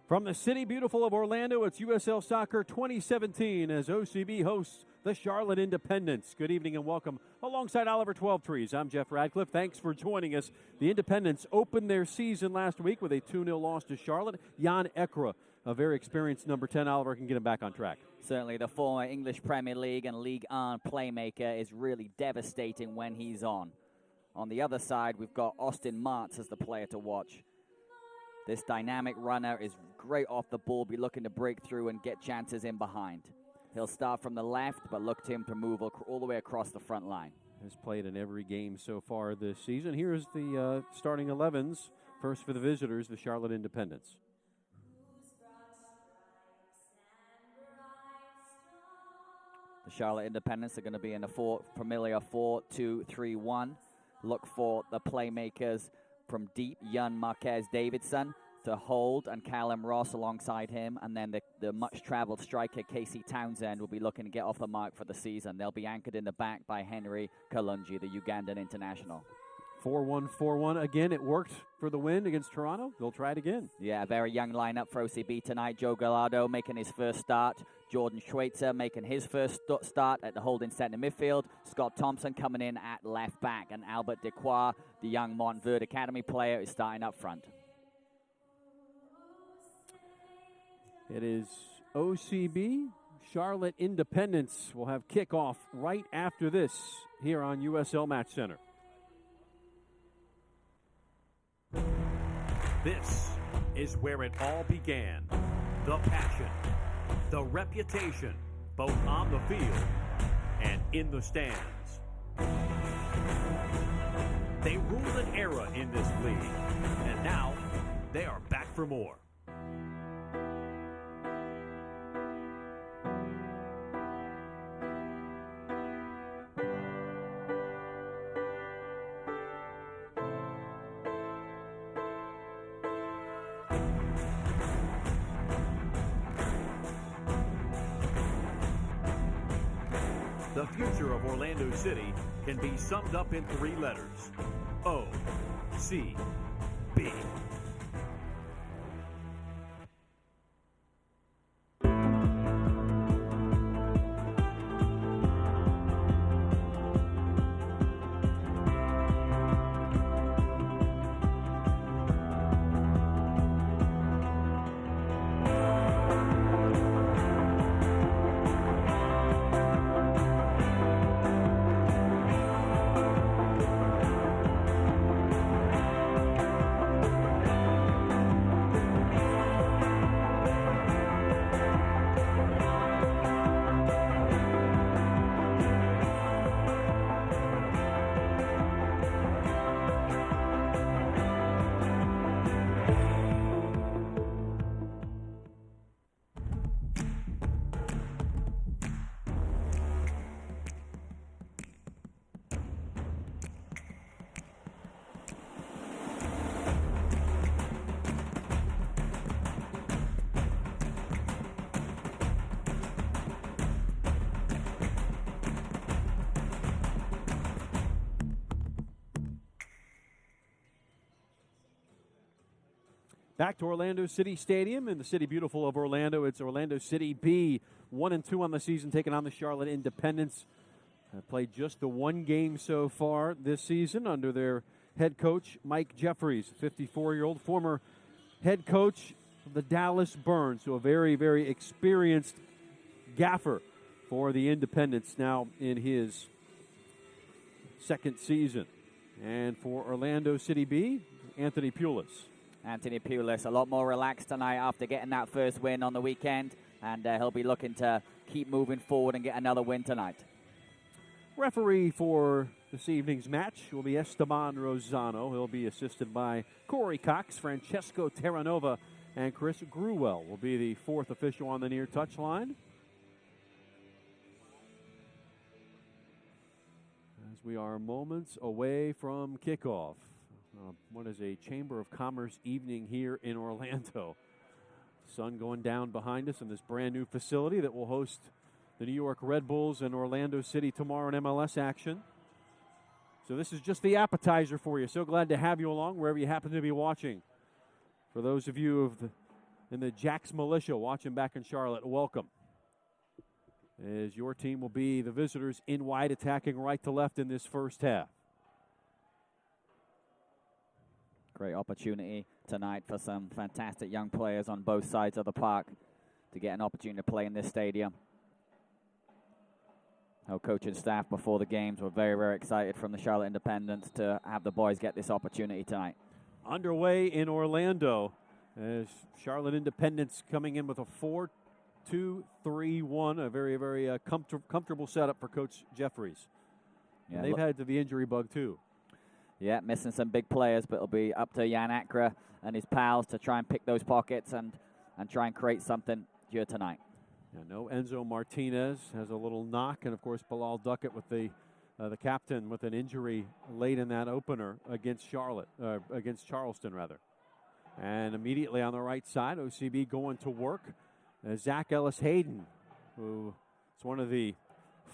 From the city beautiful of Orlando, it's USL Soccer 2017 as OCB hosts the Charlotte Independents. Good evening and welcome alongside Oliver Twelvetrees. I'm Jeff Radcliffe. Thanks for joining us. The Independents opened their season last week with a 2-0 loss to Charlotte. Jan Ekra, a very experienced number 10. Oliver can get him back on track. Certainly the former English Premier League and League One playmaker is really devastating when he's on. On the other side, we've got Austin Martz as the player to watch. This dynamic runner is great off the ball, be looking to break through and get chances in behind. He'll start from the left, but look to him to move all the way across the front line. Has played in every game so far this season. Here's the starting 11s. First for the visitors, the Charlotte Independents. The Charlotte Independents are going to be in a familiar 4-2-3-1. Look for the playmakers from deep, Jan Marquez Davidson to hold, and Callum Ross alongside him. And then the much-traveled striker, Casey Townsend, will be looking to get off the mark for the season. They'll be anchored in the back by Henry Kalungi, the Ugandan international. 4-1-4-1. Again, it worked for the win against Toronto. They'll try it again. Yeah, a very young lineup for OCB tonight. Joe Gallardo making his first start. Jordan Schweitzer making his first start at the holding center midfield. Scott Thompson coming in at left back. And Albert Dequois, the young Montverde Academy player, is starting up front. It is OCB. Charlotte Independents will have kickoff right after this here on USL Match Center. This is where it all began. The passion, the reputation, both on the field and in the stands. They ruled an era in this league, and now they are back for more. The future of Orlando City can be summed up in 3 letters: O-C-B. Back to Orlando City Stadium in the city beautiful of Orlando. It's Orlando City B, 1-2 on the season, taking on the Charlotte Independents. Played just the one game so far this season under their head coach, Mike Jeffries, 54-year-old former head coach of the Dallas Burns, so a very, very experienced gaffer for the Independents now in his second season. And for Orlando City B, Anthony Pulis. Anthony Pulis, a lot more relaxed tonight after getting that first win on the weekend, and he'll be looking to keep moving forward and get another win tonight. Referee for this evening's match will be Esteban Rosano. He'll be assisted by Corey Cox, Francesco Terranova, and Chris Gruwell will be the fourth official on the near touchline. As we are moments away from kickoff. What is a Chamber of Commerce evening here in Orlando. Sun going down behind us in this brand new facility that will host the New York Red Bulls and Orlando City tomorrow in MLS action. So this is just the appetizer for you. So glad to have you along wherever you happen to be watching. For those of you of the and the Jacks Militia watching back in Charlotte, welcome. As your team will be the visitors in wide, attacking right to left in this first half. Great opportunity tonight for some fantastic young players on both sides of the park to get an opportunity to play in this stadium. Our coach and staff before the games were very, very excited from the Charlotte Independents to have the boys get this opportunity tonight. Underway in Orlando as Charlotte Independents coming in with a 4-2-3-1, a very, very comfortable setup for Coach Jeffries. Yeah, they've had the injury bug too. Yeah, missing some big players, but it'll be up to Jan Akra and his pals to try and pick those pockets and try and create something here tonight. Yeah, no Enzo Martinez has a little knock, and of course Bilal Duckett with the captain with an injury late in that opener against Charleston rather. And immediately on the right side, OCB going to work. Zach Ellis-Hayden, who is one of the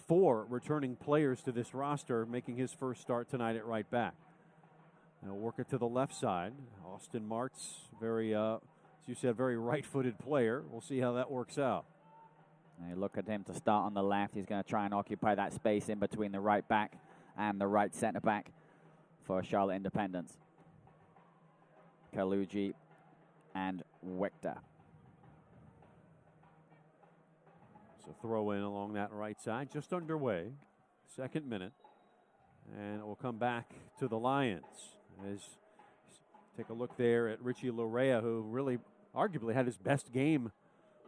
4 returning players to this roster, making his first start tonight at right back. Now work it to the left side. Austin Martz, very, as you said, very right-footed player. We'll see how that works out. And you look at him to start on the left. He's going to try and occupy that space in between the right back and the right centre back for Charlotte Independents. Kaluji and Wechter. So throw in along that right side, just underway, 2nd minute. And it will come back to the Lions. As take a look there at Richie Lorea, who really arguably had his best game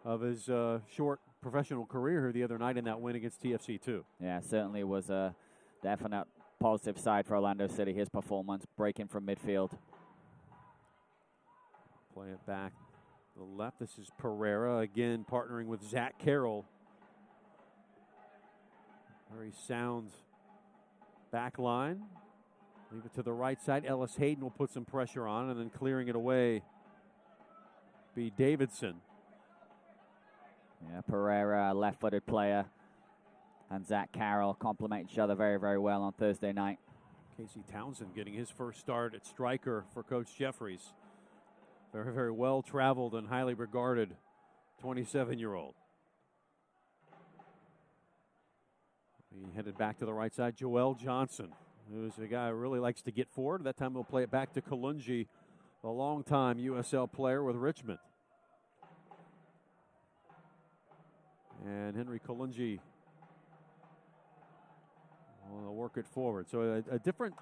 of his short professional career here the other night in that win against TFC2. Yeah, certainly was a definite positive side for Orlando City, his performance, breaking from midfield. Play it back to the left. This is Pereira, again partnering with Zach Carroll. Very sound back line. Leave it to the right side. Ellis-Hayden will put some pressure on, and then clearing it away be Davidson. Yeah, Pereira, left-footed player, and Zach Carroll complement each other very, very well on Thursday night. Casey Townsend getting his first start at striker for Coach Jeffries. Very, very well-traveled and highly regarded 27-year-old. He headed back to the right side. Joel Johnson, who's a guy who really likes to get forward. That time we'll play it back to Kalunji, the longtime USL player with Richmond. And Henry Kalunji will work it forward. So a different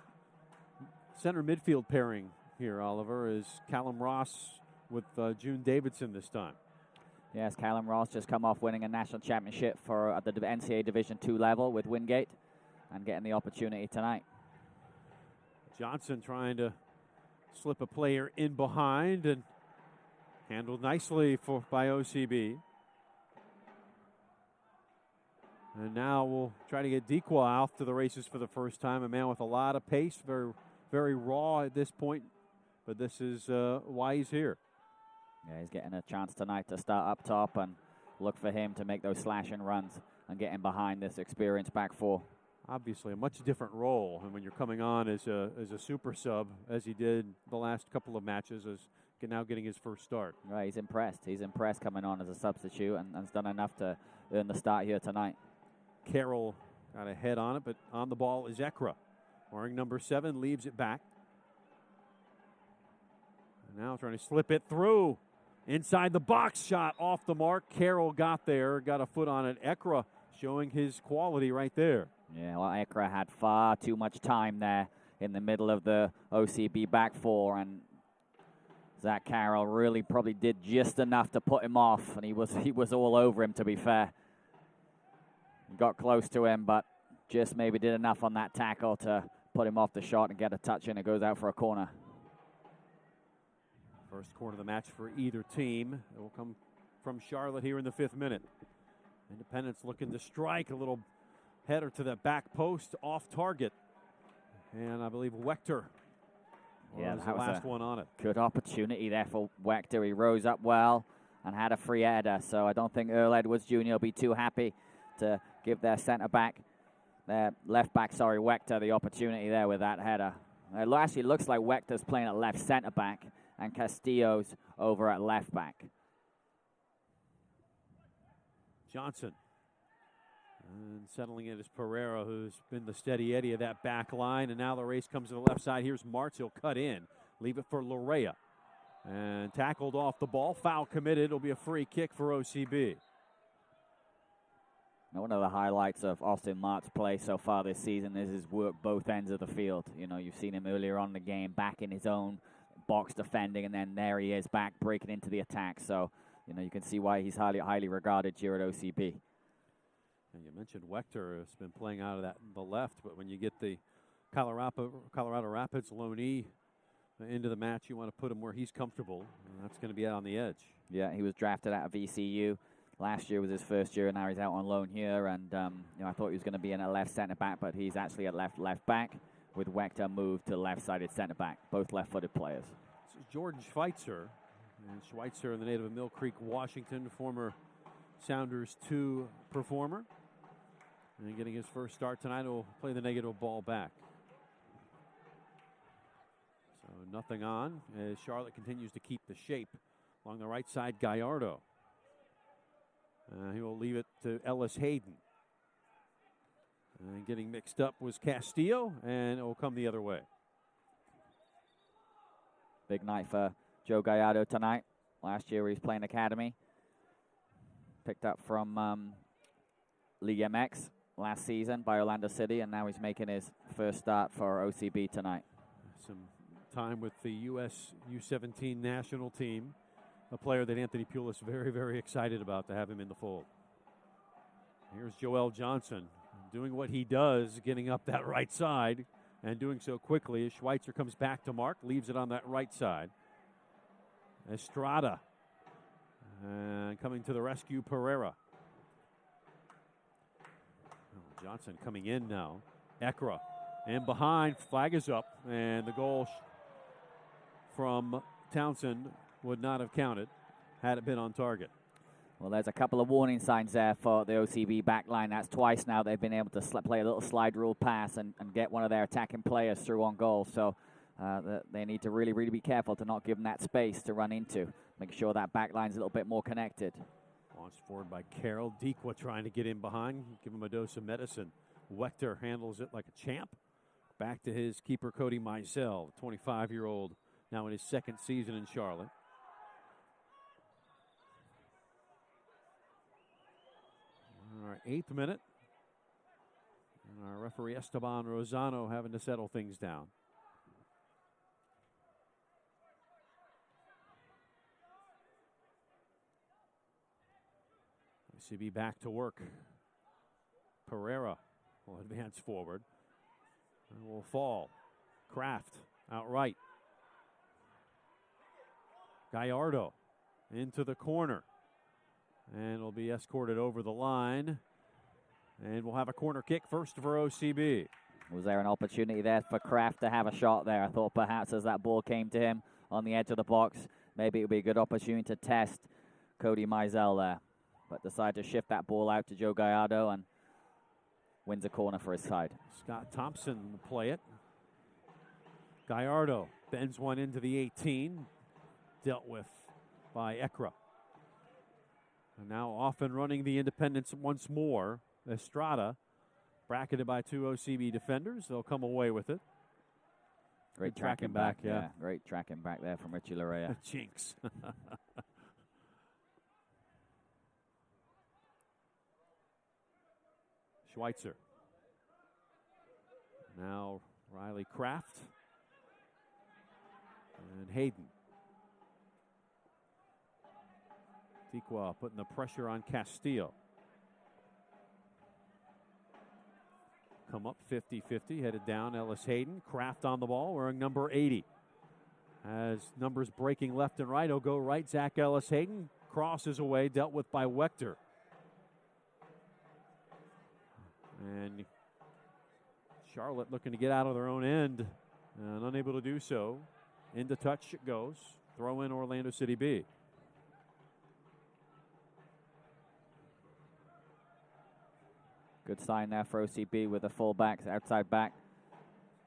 center midfield pairing here, Oliver, is Callum Ross with June Davidson this time. Yes, Callum Ross just come off winning a national championship for at the NCAA Division II level with Wingate and getting the opportunity tonight. Johnson trying to slip a player in behind and handled nicely by OCB. And now we'll try to get Dequa off to the races for the first time. A man with a lot of pace, very, very raw at this point. But this is why he's here. Yeah, he's getting a chance tonight to start up top and look for him to make those slashing runs and get in behind this experienced back 4. Obviously a much different role, and when you're coming on as a super sub, as he did the last couple of matches, as now getting his first start. Right, he's impressed. He's impressed coming on as a substitute and has done enough to earn the start here tonight. Carroll got a head on it, but on the ball is Ekra. Wearing number 7, leaves it back. And now trying to slip it through. Inside the box, shot off the mark. Carroll got there, got a foot on it. Ekra showing his quality right there. Yeah, well, Ekra had far too much time there in the middle of the OCB back 4, and Zach Carroll really probably did just enough to put him off, and he was all over him, to be fair. He got close to him, but just maybe did enough on that tackle to put him off the shot and get a touch in. It goes out for a corner. First corner of the match for either team. It will come from Charlotte here in the 5th minute. Independence looking to strike. A little header to the back post, off target. And I believe Wechter was the last one on it. Good opportunity there for Wechter. He rose up well and had a free header. So I don't think Earl Edwards Jr. will be too happy to give their left back, Wechter, the opportunity there with that header. It actually looks like Wechter's playing at left centre back and Castillo's over at left back. Johnson. And settling it is Pereira, who's been the steady Eddie of that back line. And now the race comes to the left side. Here's Martz. He'll cut in. Leave it for Larea. And tackled off the ball. Foul committed. It'll be a free kick for OCB. Now, one of the highlights of Austin Mart's play so far this season is his work both ends of the field. You know, you've seen him earlier on in the game, back in his own box defending, and then there he is back breaking into the attack. So, you know, you can see why he's highly regarded here at OCB. And you mentioned Wechter has been playing out of the left, but when you get the Colorado Rapids loanee into the match, you want to put him where he's comfortable, and that's going to be out on the edge. Yeah, he was drafted out of VCU. Last year was his first year, and now he's out on loan here. And you know, I thought he was going to be in a left center back, but he's actually at left back, with Wechter moved to left-sided center back. Both left-footed players. This is Jordan Schweitzer, and Schweitzer, the native of Mill Creek, Washington, former Sounders 2 performer, and getting his first start tonight. Will play the negative ball back. So nothing on as Charlotte continues to keep the shape along the right side. Gallardo. He will leave it to Ellis Hayden. And getting mixed up was Castillo, and it will come the other way. Big night for Joe Gallardo tonight. Last year he was playing academy. Picked up from League MX last season by Orlando City, and now he's making his first start for OCB tonight. Some time with the U.S. U17 national team. A player that Anthony Pulis is very, very excited about to have him in the fold. Here's Joel Johnson doing what he does, getting up that right side and doing so quickly as Schweitzer comes back to mark, leaves it on that right side. Estrada and coming to the rescue, Pereira. Oh, Johnson coming in now. Ekra and behind, flag is up, and the goal from Townsend would not have counted had it been on target. Well, there's a couple of warning signs there for the OCB backline. That's twice now they've been able to play a little slide rule pass and get one of their attacking players through on goal. So they need to really, really be careful to not give them that space to run into. Make sure that backline's a little bit more connected. Launched forward by Carroll. Dequa trying to get in behind, give him a dose of medicine. Wechter handles it like a champ. Back to his keeper, Cody Mizell, 25-year-old, now in his second season in Charlotte. Our 8th minute. And our referee Esteban Rosano having to settle things down. OCB back to work. Pereira will advance forward. And will fall. Kraft outright. Gallardo into the corner. And will be escorted over the line. And we'll have a corner kick first for OCB. Was there an opportunity there for Kraft to have a shot there? I thought perhaps as that ball came to him on the edge of the box, maybe it would be a good opportunity to test Cody Mizell there. But decided to shift that ball out to Joe Gallardo and wins a corner for his side. Scott Thompson will play it. Gallardo bends one into the 18. Dealt with by Ekra. And now off and running the Independents once more. Estrada, bracketed by 2 OCB defenders. They'll come away with it. Great tracking back, yeah. Great tracking back there from Richie Larea. Jinx. Schweitzer. Now Riley Kraft. And Hayden. Dequa putting the pressure on Castillo. Come up 50-50, headed down Ellis Hayden. Kraft on the ball, wearing number 80. As numbers breaking left and right, he'll go right. Zach Ellis Hayden crosses away, dealt with by Wechter. And Charlotte looking to get out of their own end and unable to do so. Into touch it goes. Throw in Orlando City B. Good sign there for OCB with the fullbacks, outside back.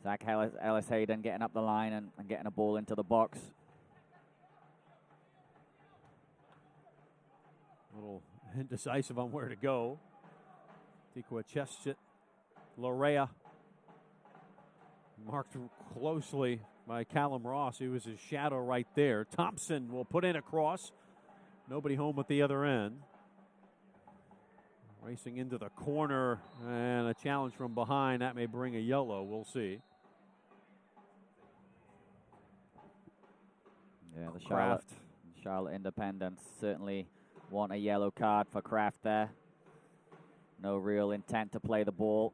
Zach Ellis Hayden getting up the line and getting a ball into the box. Little indecisive on where to go. Dequa chests it. Lorea marked closely by Callum Ross. He was his shadow right there. Thompson will put in a cross. Nobody home at the other end. Racing into the corner, and a challenge from behind. That may bring a yellow. We'll see. Yeah, the Charlotte Independents certainly want a yellow card for Kraft there. No real intent to play the ball.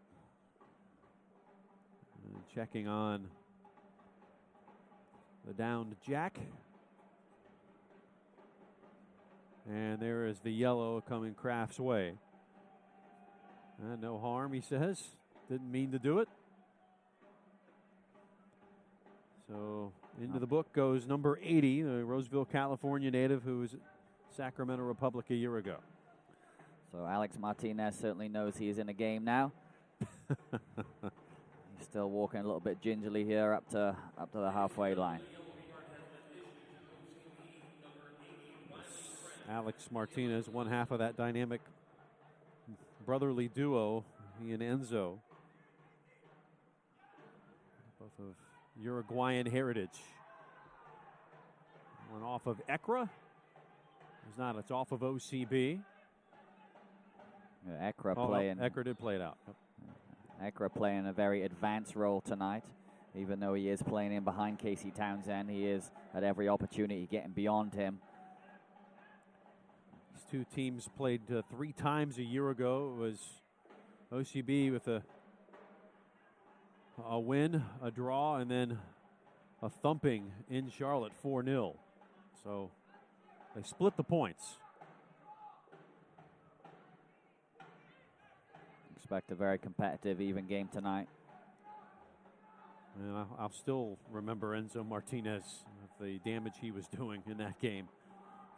And checking on the downed Jack. And there is the yellow coming Kraft's way. No harm, he says. Didn't mean to do it. So into the book goes number 80, the Roseville, California native who was at Sacramento Republic a year ago. So Alex Martinez certainly knows he is in the game now. He's still walking a little bit gingerly here up to the halfway line. Alex Martinez, one half of that dynamic brotherly duo, he and Enzo. Both of Uruguayan heritage. One off of Ekra. It's not, it's off of OCB. Yeah, Ekra did play it out. Yep. Ekra playing a very advanced role tonight. Even though he is playing in behind Casey Townsend, he is at every opportunity getting beyond him. These two teams played 3 times a year ago. It was OCB with a win, a draw, and then a thumping in Charlotte, 4-0. So they split the points. Expect a very competitive, even game tonight. And I'll still remember Enzo Martinez, the damage he was doing in that game.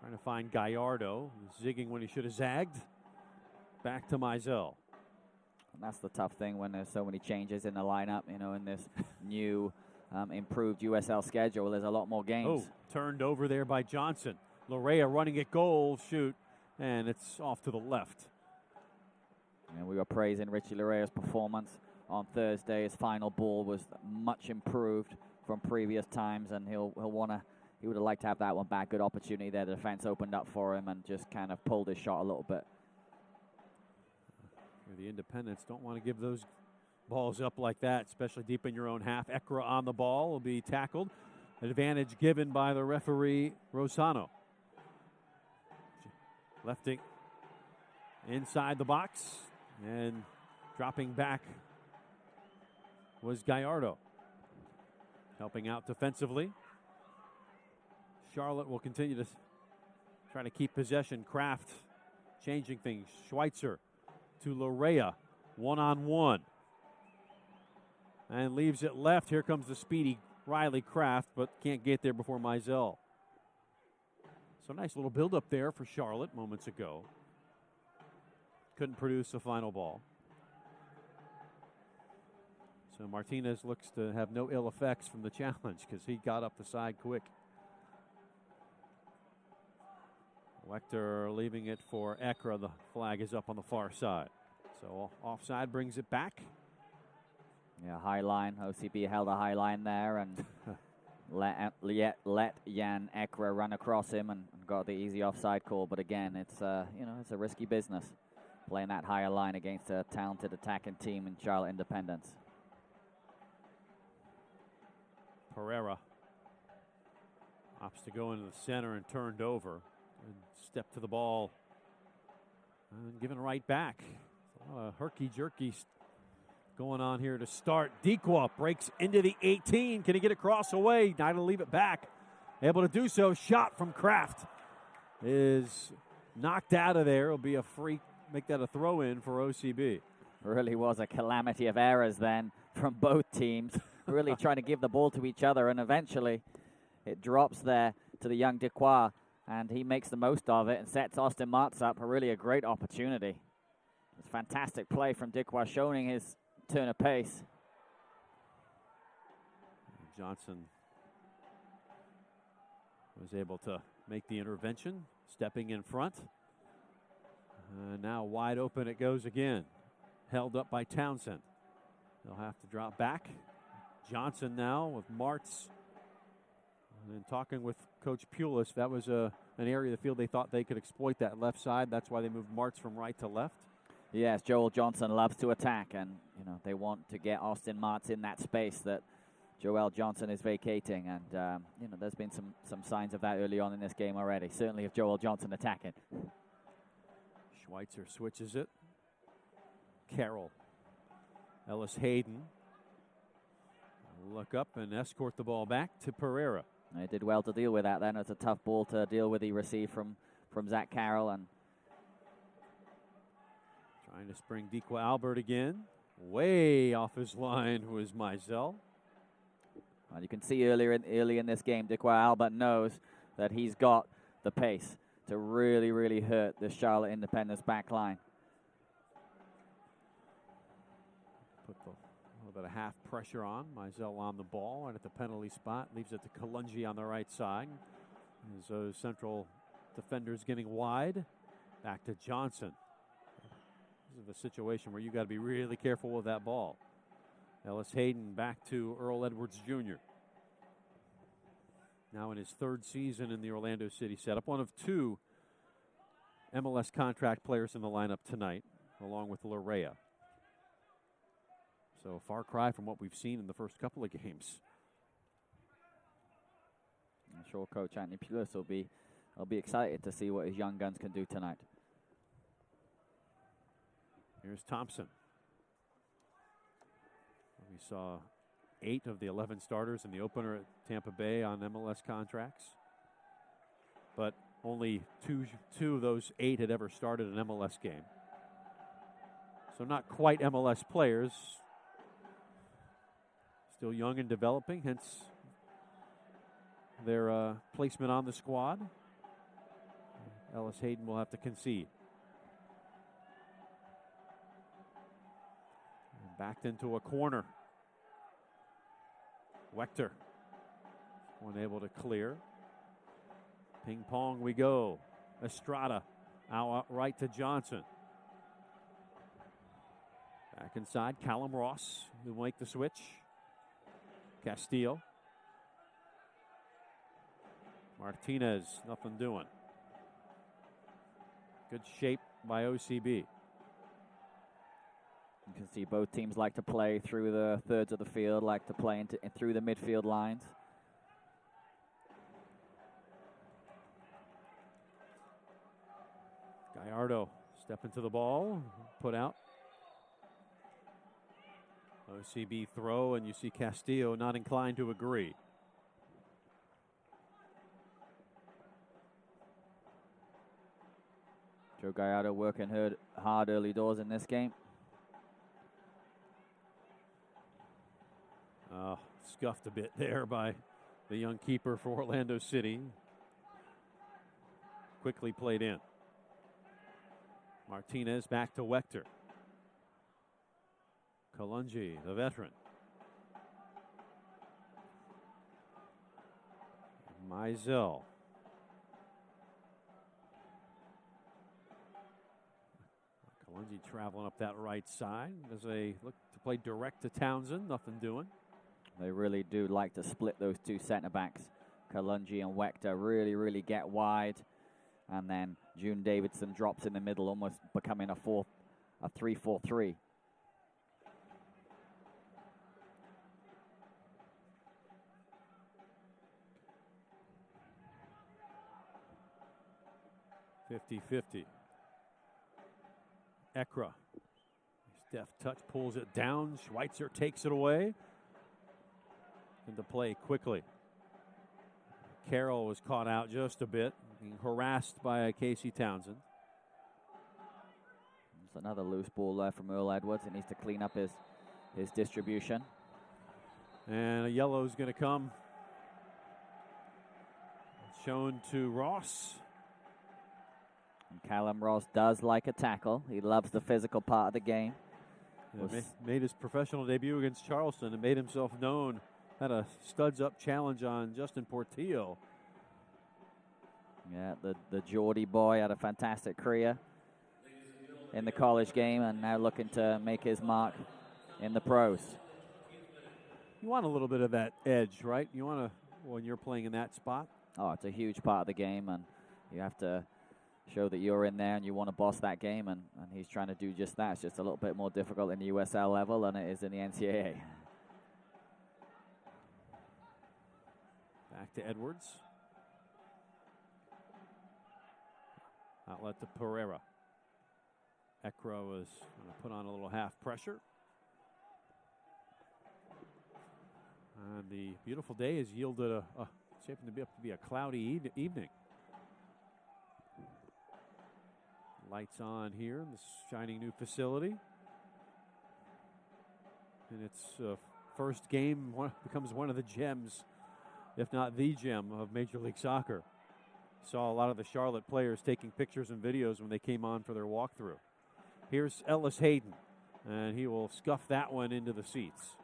Trying to find Gallardo, zigging when he should have zagged. Back to Mizell. And that's the tough thing when there's so many changes in the lineup, you know, in this new improved USL schedule. There's a lot more games. Oh, turned over there by Johnson. Lorea running at goal, shoot, and it's off to the left. And we were praising Richie Lorea's performance on Thursday. His final ball was much improved from previous times, and he would have liked to have that one back. Good opportunity there. The defense opened up for him and just kind of pulled his shot a little bit. The Independents don't want to give those balls up like that, especially deep in your own half. Ekra on the ball will be tackled. Advantage given by the referee, Rosano. Lefting inside the box, and dropping back was Gallardo. Helping out defensively. Charlotte will continue to try to keep possession. Kraft changing things. Schweitzer to Lorea, one-on-one. And leaves it left. Here comes the speedy Riley Kraft, but can't get there before Mizell. So nice little build-up there for Charlotte moments ago. Couldn't produce a final ball. So Martinez looks to have no ill effects from the challenge because he got up the side quick. Wechter leaving it for Ekra. The flag is up on the far side. So offside brings it back. Yeah, high line. OCB held a high line there and let Jan Ekra run across him and got the easy offside call. But again, it's it's a risky business playing that higher line against a talented attacking team in Charlotte Independence. Pereira opts to go into the center and turned over. And step to the ball and given right back. Herky-jerky going on here to start. Dequa breaks into the 18. Can he get a cross away? Not to leave it back. Able to do so. Shot from Kraft is knocked out of there. It'll be a free, make that a throw-in for OCB. Really was a calamity of errors then from both teams. Really trying to give the ball to each other, and eventually it drops there to the young Dequa. And he makes the most of it and sets Austin Martz up for really a great opportunity. It's fantastic play from Dequa, showing his turn of pace. Johnson was able to make the intervention, stepping in front. Now wide open it goes again. Held up by Townsend. They'll have to drop back. Johnson now with Martz. And then talking with Coach Pulis, that was an area of the field they thought they could exploit that left side. That's why they moved Martz from right to left. Yes, Joel Johnson loves to attack, and they want to get Austin Martz in that space that Joel Johnson is vacating. And there's been some signs of that early on in this game already. Certainly of Joel Johnson attacking. Schweitzer switches it. Carroll. Ellis Hayden. Look up and escort the ball back to Pereira. They did well to deal with that then. It's a tough ball to deal with. He received from Zach Carroll. And trying to spring Dequa Albert again. Way off his line was Mizell. Well, you can see early in this game, Dequa Albert knows that he's got the pace to really, really hurt the Charlotte Independence back line. Put a little bit of half pressure on. Mizell on the ball and at the penalty spot. Leaves it to Kalungi on the right side. As those central defenders getting wide. Back to Johnson. This is a situation where you got to be really careful with that ball. Ellis Hayden back to Earl Edwards Jr. Now in his third season in the Orlando City setup. One of two MLS contract players in the lineup tonight, along with Larea. So far cry from what we've seen in the first couple of games. I'm sure Coach Anthony Pulis will be excited to see what his young guns can do tonight. Here's Thompson. We saw 8 of the 11 starters in the opener at Tampa Bay on MLS contracts. But only two of those 8 had ever started an MLS game. So not quite MLS players. Still young and developing, hence their placement on the squad. Ellis Hayden will have to concede. And backed into a corner. Wechter, unable to clear. Ping pong we go. Estrada out right to Johnson. Back inside, Callum Ross will make the switch. Castillo. Martinez, nothing doing. Good shape by OCB. You can see both teams like to play through the thirds of the field, like to play through the midfield lines. Gallardo step into the ball, put out. OCB throw, and you see Castillo not inclined to agree. Joe Gallardo working hard early doors in this game. Scuffed a bit there by the young keeper for Orlando City. Quickly played in. Martinez back to Wechter. Kalungi, the veteran. Mizell. Kalungi traveling up that right side as they look to play direct to Townsend. Nothing doing. They really do like to split those two center backs. Kalungi and Wechter really, really get wide. And then June Davidson drops in the middle, almost becoming a 3-4-3. Ekra. Deft touch pulls it down. Schweitzer takes it away. Into play quickly. Carroll was caught out just a bit, being harassed by Casey Townsend. It's another loose ball there from Earl Edwards. He needs to clean up his distribution. And a yellow is going to come. Shown to Ross. And Callum Ross does like a tackle. He loves the physical part of the game. Made his professional debut against Charleston and made himself known. Had a studs-up challenge on Justin Portillo. Yeah, the Geordie boy had a fantastic career. in the college game and now looking to make his mark in the pros. You want a little bit of that edge, right? You want to, when you're playing in that spot. Oh, it's a huge part of the game, and you have to show that you're in there and you want to boss that game, and he's trying to do just that. It's just a little bit more difficult in the USL level than it is in the NCAA. Back to Edwards. Outlet to Pereira. Ekra was going to put on a little half pressure. And the beautiful day has yielded shaping to be a cloudy evening. Lights on here in this shining new facility. And its first game becomes one of the gems, if not the gem, of Major League Soccer. Saw a lot of the Charlotte players taking pictures and videos when they came on for their walkthrough. Here's Ellis Hayden, and he will scuff that one into the seats.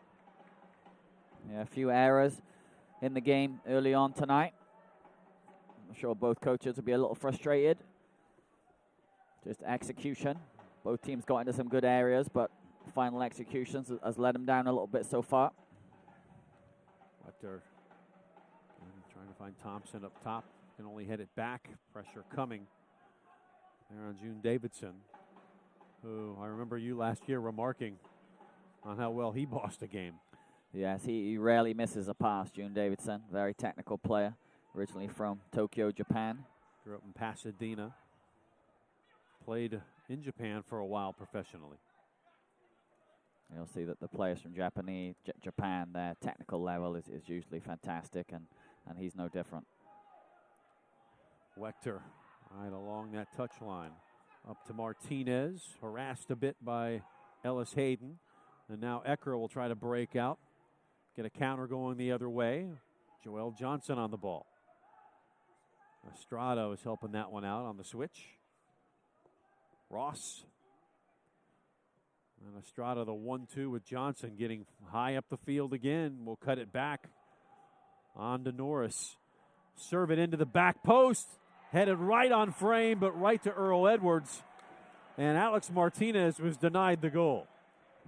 Yeah, a few errors in the game early on tonight. I'm sure both coaches will be a little frustrated. Just execution. Both teams got into some good areas, but final executions has let them down a little bit so far. Wechter trying to find Thompson up top. Can only head it back. Pressure coming there on June Davidson, who I remember you last year remarking on how well he bossed a game. Yes, he rarely misses a pass, June Davidson. Very technical player, originally from Tokyo, Japan. Grew up in Pasadena. Played in Japan for a while professionally. You'll see that the players from Japan, their technical level is usually fantastic, and he's no different. Wechter right along that touch line. Up to Martinez, harassed a bit by Ellis Hayden. And now Ekra will try to break out. Get a counter going the other way. Joel Johnson on the ball. Estrada is helping that one out on the switch. Ross. And Estrada, the 1-2 with Johnson getting high up the field again. We'll cut it back on to Norris. Serve it into the back post. Headed right on frame, but right to Earl Edwards. And Alex Martinez was denied the goal.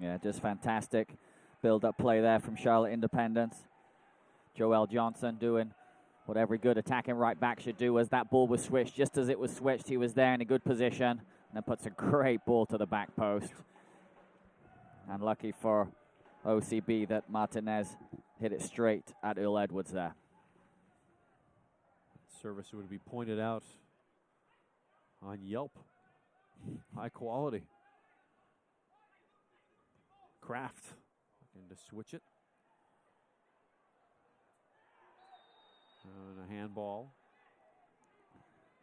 Yeah, just fantastic build-up play there from Charlotte Independence. Joel Johnson doing what every good attacking right back should do. As that ball was switched, just as it was switched, he was there in a good position. And then puts a great ball to the back post. And lucky for OCB that Martinez hit it straight at Earl Edwards there. Service would be pointed out on Yelp. High quality. Kraft looking to switch it. And a handball.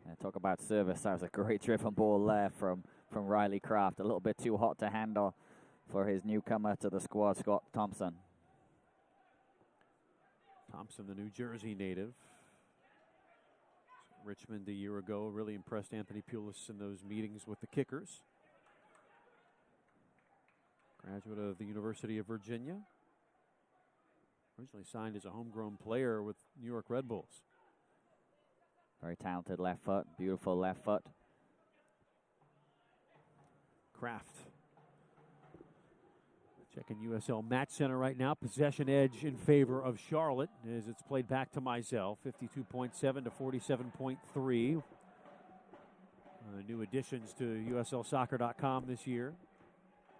And talk about service. That was a great driven ball there from Riley Kraft. A little bit too hot to handle for his newcomer to the squad, Scott Thompson. Thompson, the New Jersey native. Richmond a year ago really impressed Anthony Pulis in those meetings with the kickers. Graduate of the University of Virginia. Originally signed as a homegrown player with New York Red Bulls. Very talented left foot, beautiful left foot. Kraft. Checking USL Match Center right now. Possession edge in favor of Charlotte as it's played back to Mizell. 52.7 to 47.3. New additions to USLsoccer.com this year.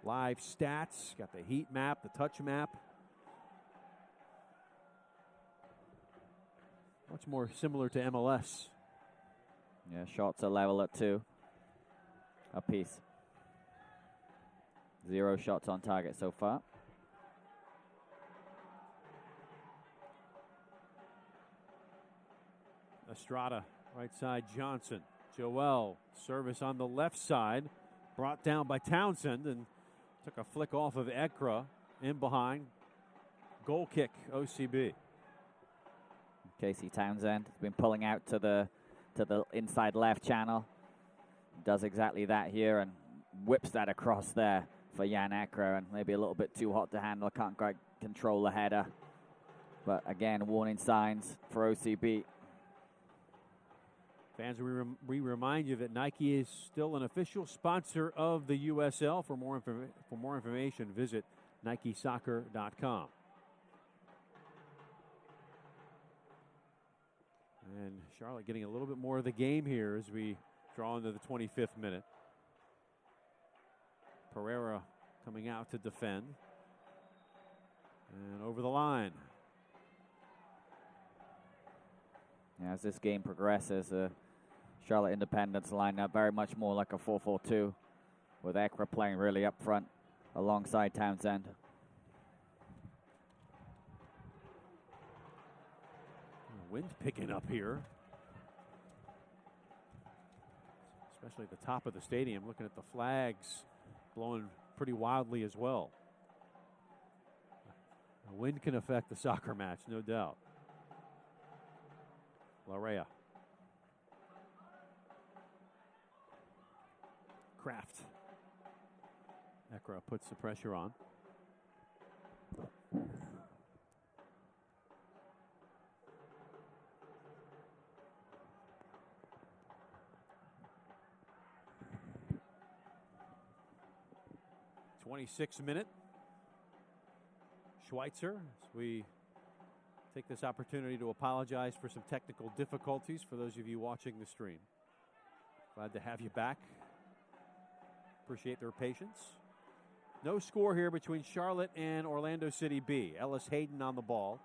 Live stats. Got the heat map, the touch map. Much more similar to MLS. Yeah, shots are level at 2 apiece. 0 shots on target so far. Estrada, right side, Johnson. Joel, service on the left side. Brought down by Townsend and took a flick off of Ekra in behind. Goal kick, OCB. Casey Townsend has been pulling out to the inside left channel. Does exactly that here and whips that across there for Jan Ekra, and maybe a little bit too hot to handle. Can't quite control the header. But again, warning signs for OCB. Fans, we remind you that Nike is still an official sponsor of the USL. For more information, visit NikeSoccer.com. And Charlotte getting a little bit more of the game here as we draw into the 25th minute. Pereira coming out to defend. And over the line. As this game progresses, Charlotte Independence line up very much more like a 4-4-2, with Ekra playing really up front alongside Townsend. Wind picking up here, especially at the top of the stadium. Looking at the flags blowing pretty wildly as well. The wind can affect the soccer match, no doubt. Larea. Kraft. Ekra puts the pressure on. '26th minute. Schweitzer, as we take this opportunity to apologize for some technical difficulties for those of you watching the stream. Glad to have you back. Appreciate their patience. No score here between Charlotte and Orlando City B. Ellis Hayden on the ball.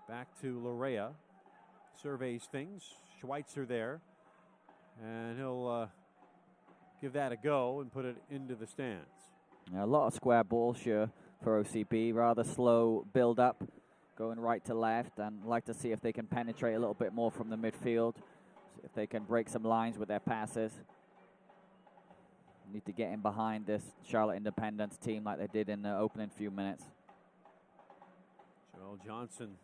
Back to Larea. Surveys things. Schweitzer there. And he'll give that a go and put it into the stands. A lot of square balls here for OCB. Rather slow build up, going right to left, and like to see if they can penetrate a little bit more from the midfield. See if they can break some lines with their passes. Need to get in behind this Charlotte Independence team like they did in the opening few minutes. Joel Johnson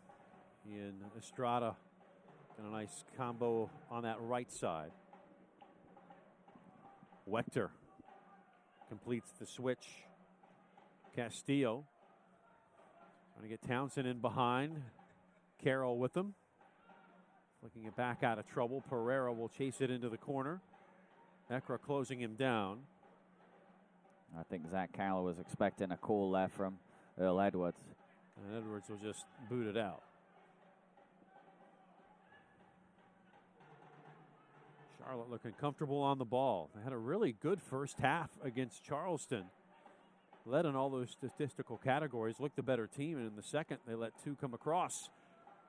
and Estrada got a nice combo on that right side. Wechter completes the switch. Castillo trying to get Townsend in behind. Carroll with him. Flicking it back out of trouble. Pereira will chase it into the corner. Ekra closing him down. I think Zach Carroll was expecting a call there from Earl Edwards. And Edwards will just boot it out. Charlotte looking comfortable on the ball. They had a really good first half against Charleston. Led in all those statistical categories. Looked the better team. And in the second, they let two come across.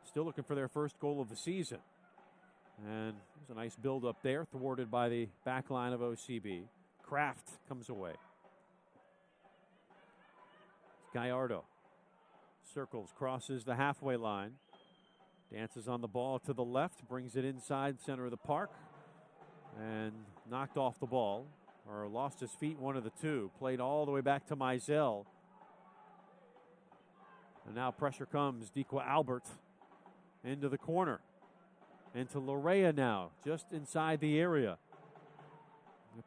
Still looking for their first goal of the season. And there's a nice build up there, thwarted by the back line of OCB. Kraft comes away. Gallardo circles, crosses the halfway line. Dances on the ball to the left, brings it inside center of the park. And knocked off the ball, or lost his feet, one of the two. Played all the way back to Mizell. And now pressure comes. Dequa Albert into the corner. Into Larea now, just inside the area.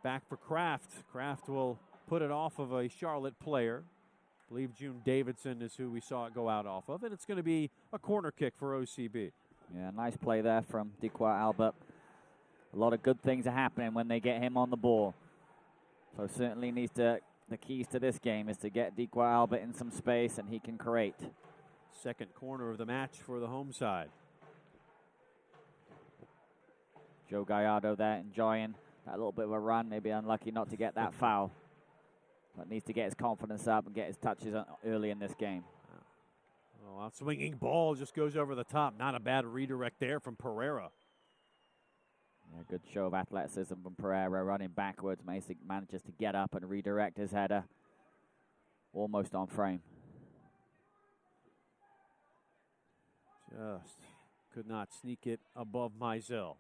Back for Kraft. Kraft will put it off of a Charlotte player. I believe June Davidson is who we saw it go out off of. And it's going to be a corner kick for OCB. Yeah, nice play there from Dequa Albert. A lot of good things are happening when they get him on the ball. So certainly needs to, the keys to this game is to get Dequa Albert in some space and he can create. Second corner of the match for the home side. Joe Gallardo there enjoying that little bit of a run. Maybe unlucky not to get that foul. But needs to get his confidence up and get his touches early in this game. Oh, out swinging ball just goes over the top. Not a bad redirect there from Pereira. Yeah, good show of athleticism from Pereira, running backwards. Manages to get up and redirect his header. Almost on frame. Just could not sneak it above Mizell.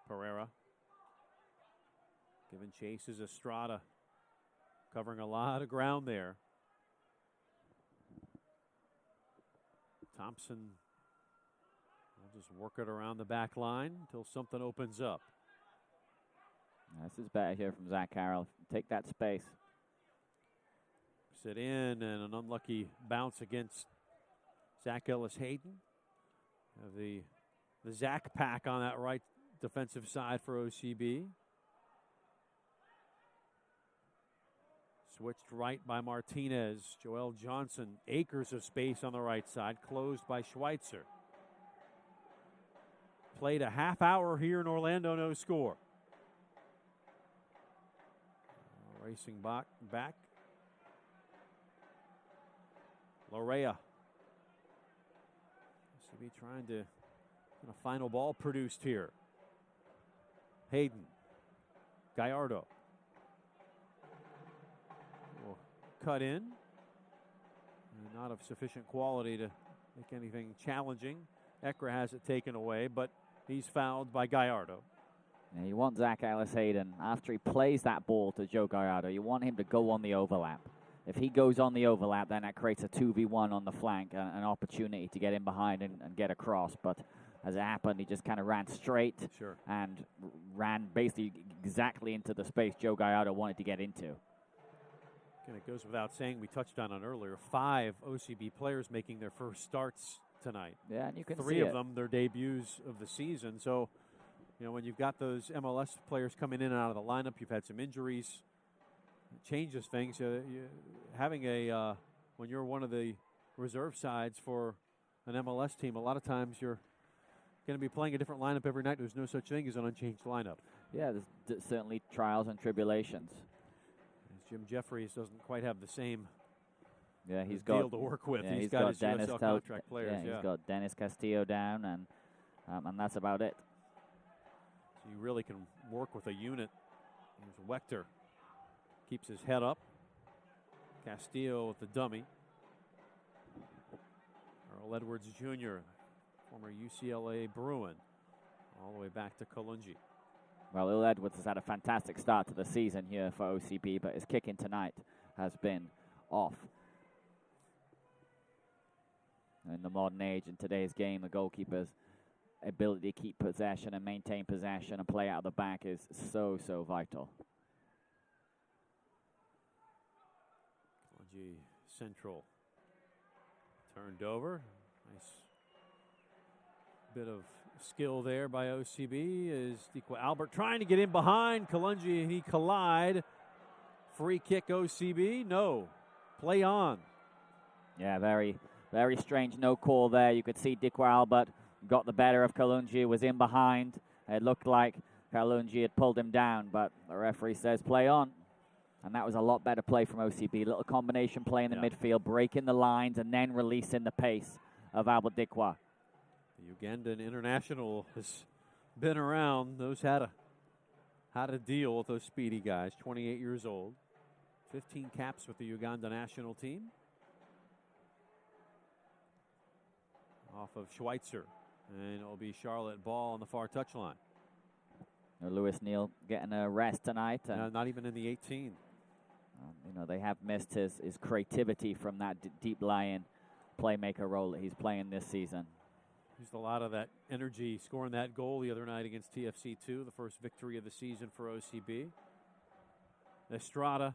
Pereira giving chase is Estrada. Covering a lot of ground there. Thompson will just work it around the back line until something opens up. This is better here from Zach Carroll. Take that space. Sit in, and an unlucky bounce against Zach Ellis-Hayden. The Zach pack on that right defensive side for OCB. Switched right by Martinez. Joel Johnson, acres of space on the right side, closed by Schweitzer. Played a half hour here in Orlando, no score. Racing back. Lorea. OCB trying to get a final ball produced here. Hayden. Gallardo. Will cut in. And not of sufficient quality to make anything challenging. Ekra has it taken away, but he's fouled by Gallardo. Yeah, you want Zach Ellis-Hayden, after he plays that ball to Joe Gallardo, you want him to go on the overlap. If he goes on the overlap, then that creates a 2v1 on the flank, an opportunity to get in behind and get across. But as it happened, he just kind of ran straight and ran basically exactly into the space Joe Gallardo wanted to get into. And it goes without saying, we touched on it earlier, 5 OCB players making their first starts tonight. Yeah, and you can 3 see of them, their debuts of the season. So, you know, when you've got those MLS players coming in and out of the lineup, you've had some injuries, it changes things. Having when you're one of the reserve sides for an MLS team, a lot of times you're going to be playing a different lineup every night. There's no such thing as an unchanged lineup. Yeah, there's certainly trials and tribulations. As Jim Jeffries doesn't quite have the same he's deal to work with. Yeah, he's got his Dennis USL contract players. Yeah, he's got Dennis Castillo down, and that's about it. So you really can work with a unit. There's Wechter. Keeps his head up. Castillo with the dummy. Earl Edwards Jr., former UCLA Bruin, all the way back to Kalungi. Well, Earl Edwards has had a fantastic start to the season here for OCB, but his kicking tonight has been off. In the modern age, in today's game, the goalkeeper's ability to keep possession and maintain possession and play out of the back is so vital. Central turned over. Nice bit of skill there by OCB. Is Albert trying to get in behind Kalungi, and he collide. Free kick OCB. No. Play on. Yeah, very strange no call there. You could see Dikwa Albert got the better of Kalungi, was in behind. It looked like Kalungi had pulled him down, but the referee says play on. And that was a lot better play from OCB. Little combination play in the midfield, breaking the lines, and then releasing the pace of Albert Dikwa. The Ugandan international has been around. Knows how to deal with those speedy guys. 28 years old. 15 caps with the Uganda national team. Off of Schweitzer. And it'll be Charlotte ball on the far touchline. Lewis Neal getting a rest tonight. Not even in the 18. They have missed his creativity from that deep lying playmaker role that he's playing this season. Used a lot of that energy scoring that goal the other night against TFC2, the first victory of the season for OCB. Estrada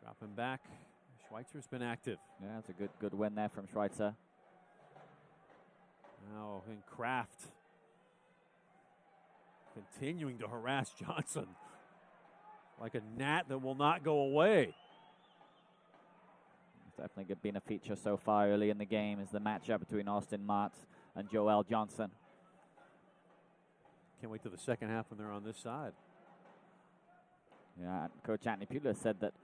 dropping back. Schweitzer's been active. Yeah, it's a good win there from Schweitzer. Now in Kraft continuing to harass Johnson like a gnat that will not go away. It's definitely been a feature so far early in the game is the matchup between Austin Martz and Joel Johnson. Can't wait to the second half when they're on this side. Yeah, Coach Anthony Pula said that,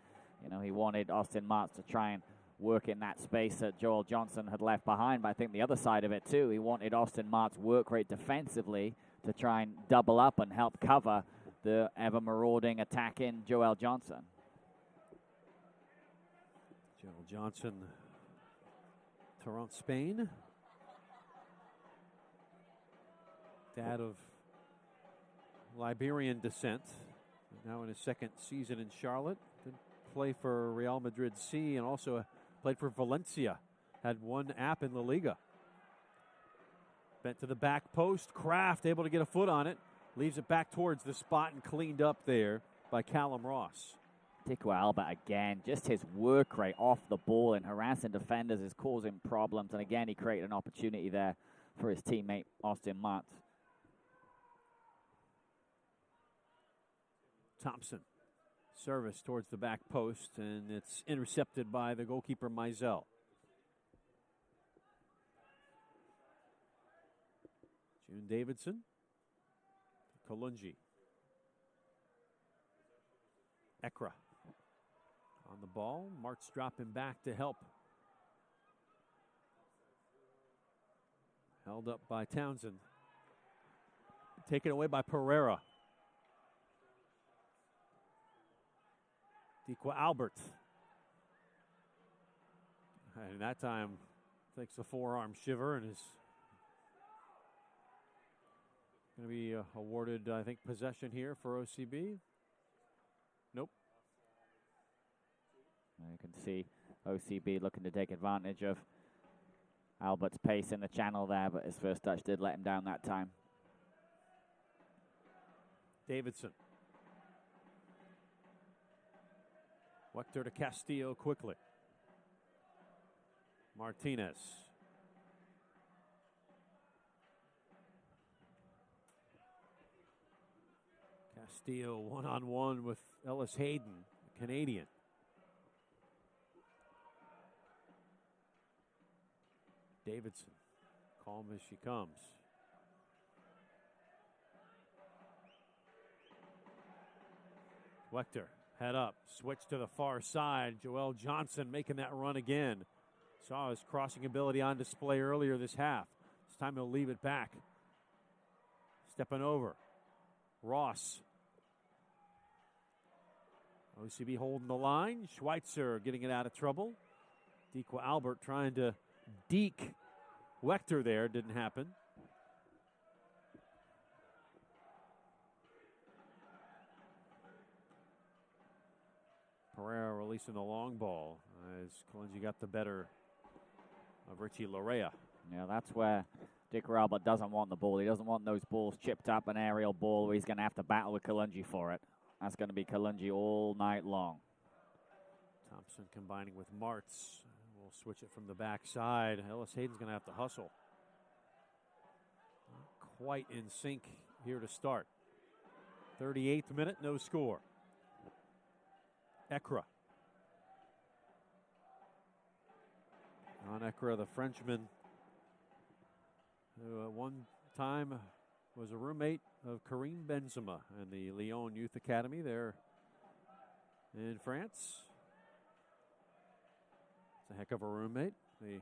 he wanted Austin Martz to try and work in that space that Joel Johnson had left behind. But I think the other side of it, too, he wanted Austin Martz work rate defensively to try and double up and help cover the ever-marauding, attacking Joel Johnson. Joel Johnson, Toronto, Spain. Dad of Liberian descent. Now in his second season in Charlotte. Did play for Real Madrid C and also played for Valencia. Had one app in La Liga. Bent to the back post. Kraft able to get a foot on it. Leaves it back towards the spot and cleaned up there by Callum Ross. Dicko Albert again, just his work rate off the ball and harassing defenders is causing problems. And again, he created an opportunity there for his teammate, Austin Mott. Thompson, service towards the back post, and it's intercepted by the goalkeeper, Mizell. June Davidson, Kalungi. Ekra on the ball. Mart's dropping back to help. Held up by Townsend. Taken away by Pereira. Dicko Albert. And that time takes the forearm shiver and is going to be awarded, I think, possession here for OCB. Nope. You can see OCB looking to take advantage of Albert's pace in the channel there, but his first touch did let him down that time. Davidson. Wechter to Castillo quickly. Martinez. Castillo one-on-one with Ellis Hayden, the Canadian. Davidson, calm as she comes. Wechter, head up, switch to the far side. Joel Johnson making that run again. Saw his crossing ability on display earlier this half. It's time to leave it back. Stepping over. Ross. OCB holding the line. Schweitzer getting it out of trouble. Dicko Albert trying to deke Wechter there. Didn't happen. Pereira releasing the long ball as Kalungi got the better of Richie Larea. Yeah, that's where Dicko Albert doesn't want the ball. He doesn't want those balls chipped up, an aerial ball where he's going to have to battle with Kalungi for it. That's going to be Kalungi all night long. Thompson combining with Martz. We'll switch it from the backside. Ellis Hayden's going to have to hustle. Not quite in sync here to start. 38th minute, no score. Ekra. On Ekra, the Frenchman, who at one time was a roommate of Karim Benzema in the Lyon Youth Academy there in France. It's a heck of a roommate, the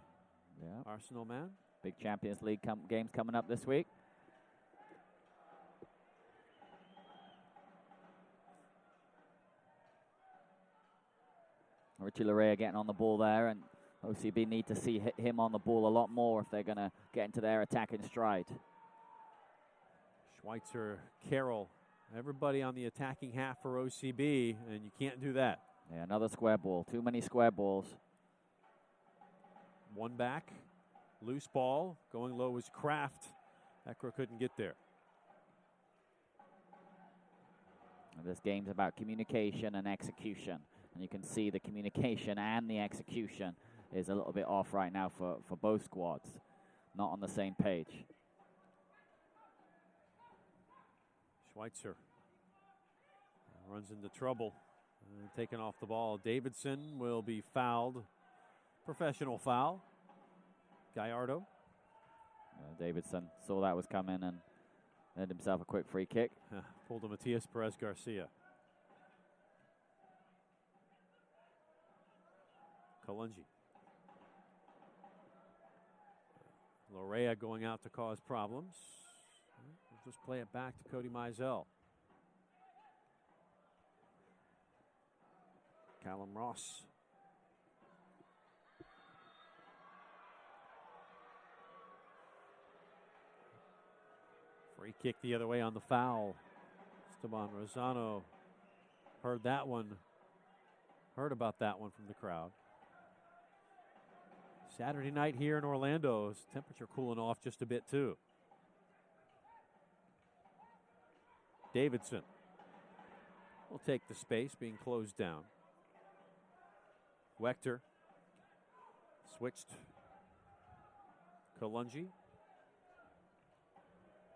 Arsenal man. Big Champions League games coming up this week. Richie Larea getting on the ball there, and OCB need to see him on the ball a lot more if they're going to get into their attacking stride. Schweitzer, Carroll, everybody on the attacking half for OCB, and you can't do that. Yeah, another square ball. Too many square balls. One back, loose ball, going low was Kraft. Ekra couldn't get there. And this game's about communication and execution. And you can see the communication and the execution is a little bit off right now for both squads. Not on the same page. Schweitzer runs into trouble. Taken off the ball. Davidson will be fouled. Professional foul. Gallardo. Davidson saw that was coming and had himself a quick free kick. Pulled to Matias Perez Garcia. Kalungi. Larea going out to cause problems. We'll just play it back to Cody Mizell. Callum Ross. Free kick the other way on the foul. Esteban Rosano heard that one. Heard about that one from the crowd. Saturday night here in Orlando. Temperature cooling off just a bit too. Davidson. will take the space, being closed down. Wechter switched. Kalungi.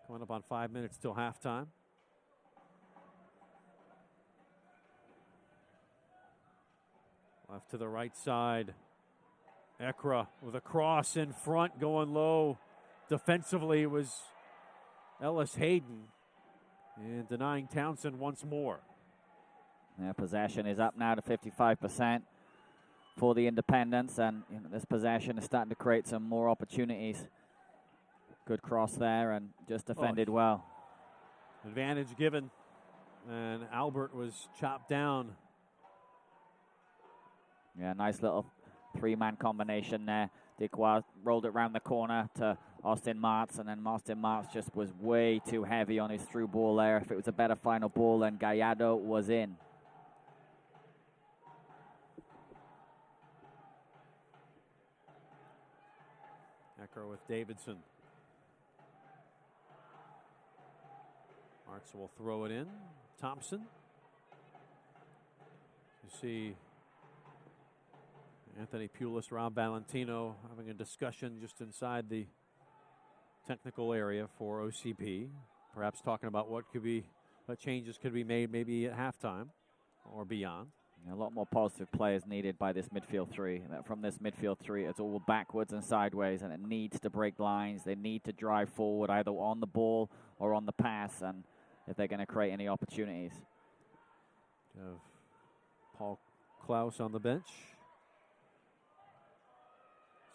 Coming up on 5 minutes till halftime. Left to the right side. Ekra with a cross in front, going low. Defensively, it was Ellis Hayden. And denying Townsend once more. Yeah, possession is up now to 55% for the Independents, and this possession is starting to create some more opportunities. Good cross there, and just defended well. Advantage given, and Albert was chopped down. Yeah, nice little three-man combination there. Dequois rolled it around the corner to Austin Martz, and then Austin Martz just was way too heavy on his through ball there. If it was a better final ball, then Gallardo was in. Ecker with Davidson. Martz will throw it in. Thompson. You see Anthony Pulis, Rob Valentino having a discussion just inside the technical area for OCP. Perhaps talking about what changes could be made maybe at halftime or beyond. A lot more positive players needed by this midfield three. From this midfield three, it's all backwards and sideways, and it needs to break lines. They need to drive forward either on the ball or on the pass, and if they're going to create any opportunities. Have Paul Klaus on the bench.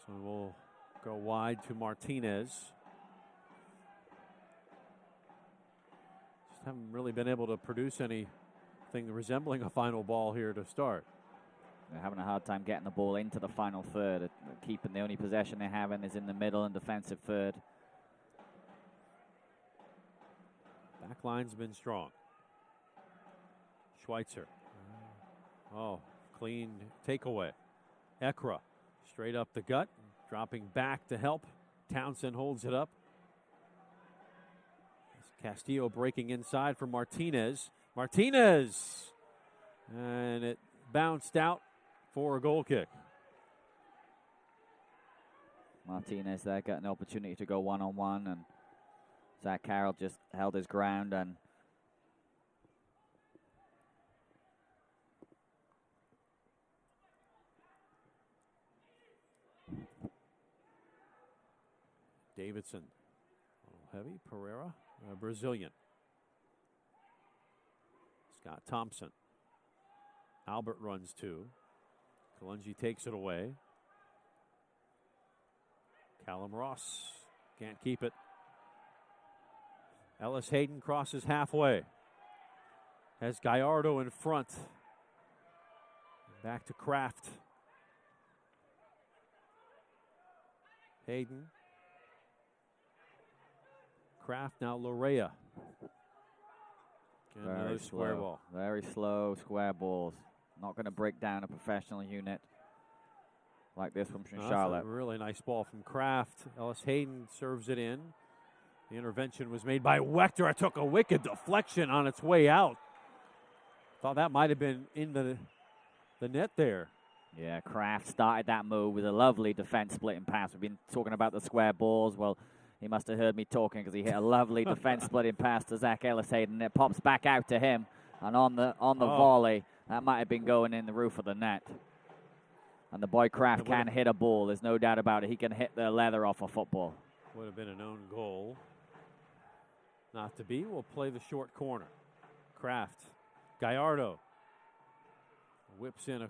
So we'll go wide to Martinez. Just haven't really been able to produce anything resembling a final ball here to start. They're having a hard time getting the ball into the final third. Keeping the only possession they're having is in the middle and defensive third. Back line's been strong. Schweitzer. Oh, clean takeaway. Ekra straight up the gut, dropping back to help. Townsend holds it up. Castillo breaking inside for Martinez. Martinez! And it bounced out for a goal kick. Martinez there got an opportunity to go one-on-one, and Zach Carroll just held his ground, and Davidson, a little heavy. Pereira, Brazilian. Scott Thompson. Albert runs two. Kalungi takes it away. Callum Ross can't keep it. Ellis Hayden crosses halfway. Has Gallardo in front. Back to Kraft. Hayden. Kraft, now Lorea. Very square ball. Very slow square balls. Not going to break down a professional unit like this one from Charlotte. That's a really nice ball from Kraft. Ellis Hayden serves it in. The intervention was made by Wechter. It took a wicked deflection on its way out. Thought that might have been in the net there. Yeah, Kraft started that move with a lovely defense splitting pass. We've been talking about the square balls. Well, he must have heard me talking because he hit a lovely defense splitting pass to Zach Ellis Hayden. It pops back out to him, and on the volley, that might have been going in the roof of the net. And the boy Kraft can hit a ball. There's no doubt about it. He can hit the leather off a football. Would have been an own goal. Not to be. We'll play the short corner. Kraft. Gallardo whips in a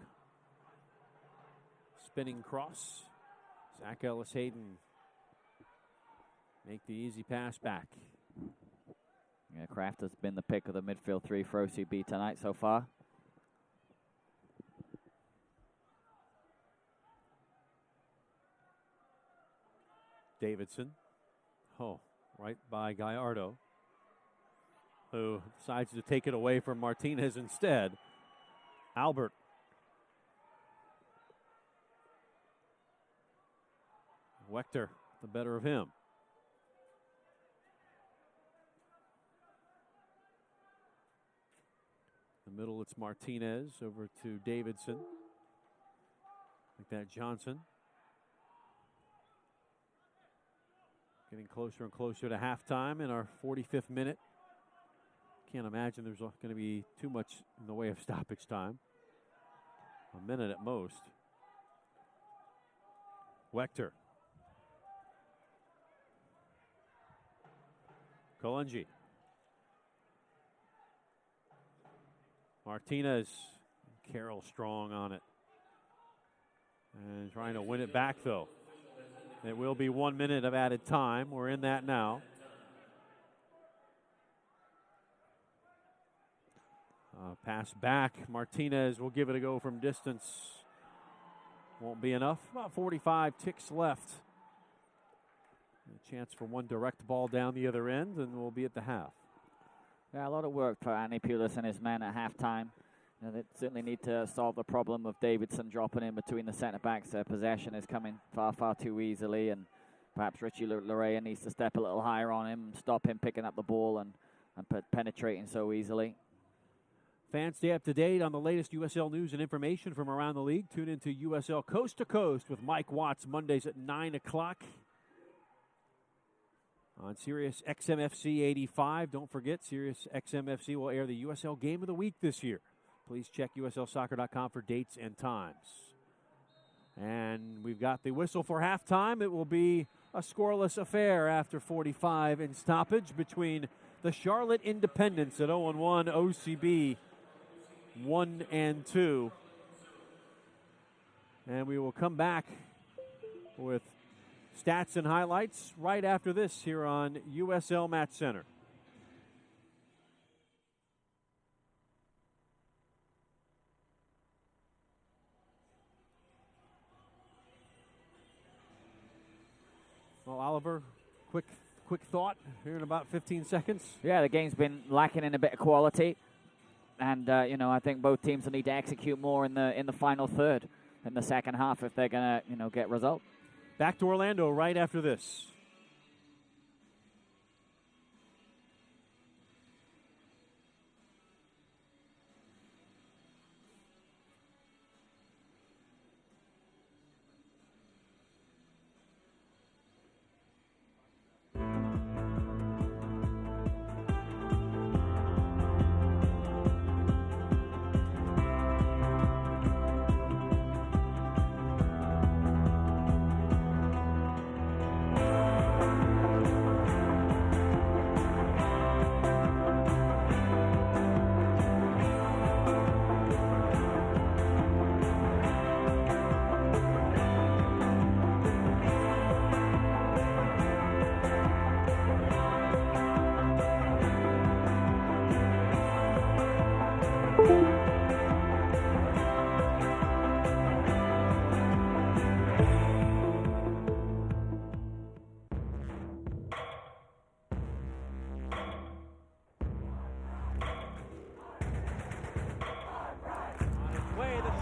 spinning cross. Zach Ellis Hayden make the easy pass back. Yeah, Kraft has been the pick of the midfield three for OCB tonight so far. Davidson. Oh, right by Gallardo, who decides to take it away from Martinez instead. Albert. Wechter, the better of him. The middle, it's Martinez over to Davidson. Like that, Johnson. Getting closer and closer to halftime in our 45th minute. Can't imagine there's going to be too much in the way of stoppage time. A minute at most. Wechter. Kolenji. Martinez. Carroll strong on it. And trying to win it back, though. It will be 1 minute of added time. We're in that now. Pass back. Martinez will give it a go from distance. Won't be enough. About 45 ticks left. A chance for one direct ball down the other end, and we'll be at the half. Yeah, a lot of work for Andy Pulis and his men at halftime. They certainly need to solve the problem of Davidson dropping in between the centre backs. Their possession is coming far, far too easily, and perhaps Richie Larea needs to step a little higher on him, stop him picking up the ball and penetrating so easily. Fans, stay up to date on the latest USL news and information from around the league. Tune into USL Coast to Coast with Mike Watts Mondays at 9 o'clock on Sirius XMFC 85. Don't forget, Sirius XMFC will air the USL Game of the Week this year. Please check USLsoccer.com for dates and times. And we've got the whistle for halftime. It will be a scoreless affair after 45 in stoppage between the Charlotte Independents at 0-1, OCB 1-2. And we will come back with stats and highlights right after this here on USL Match Center. Well, Oliver, quick thought here in about 15 seconds. Yeah, the game's been lacking in a bit of quality. And, I think both teams will need to execute more in the final third, in the second half, if they're going to, get result. Back to Orlando right after this.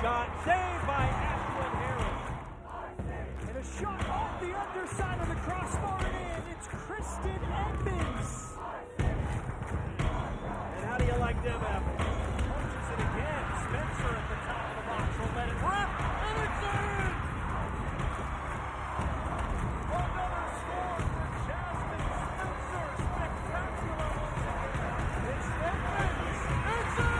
Shot saved by Ashlyn Harris. And a shot off the underside of the crossbar and in. It's Kristen Edmonds. And how do you like them apples? Punches it again. Spencer at the top of the box will let it rip. And it's in! Another score for Jasmine Spencer. Spectacular once again. It's Edmonds. It's in!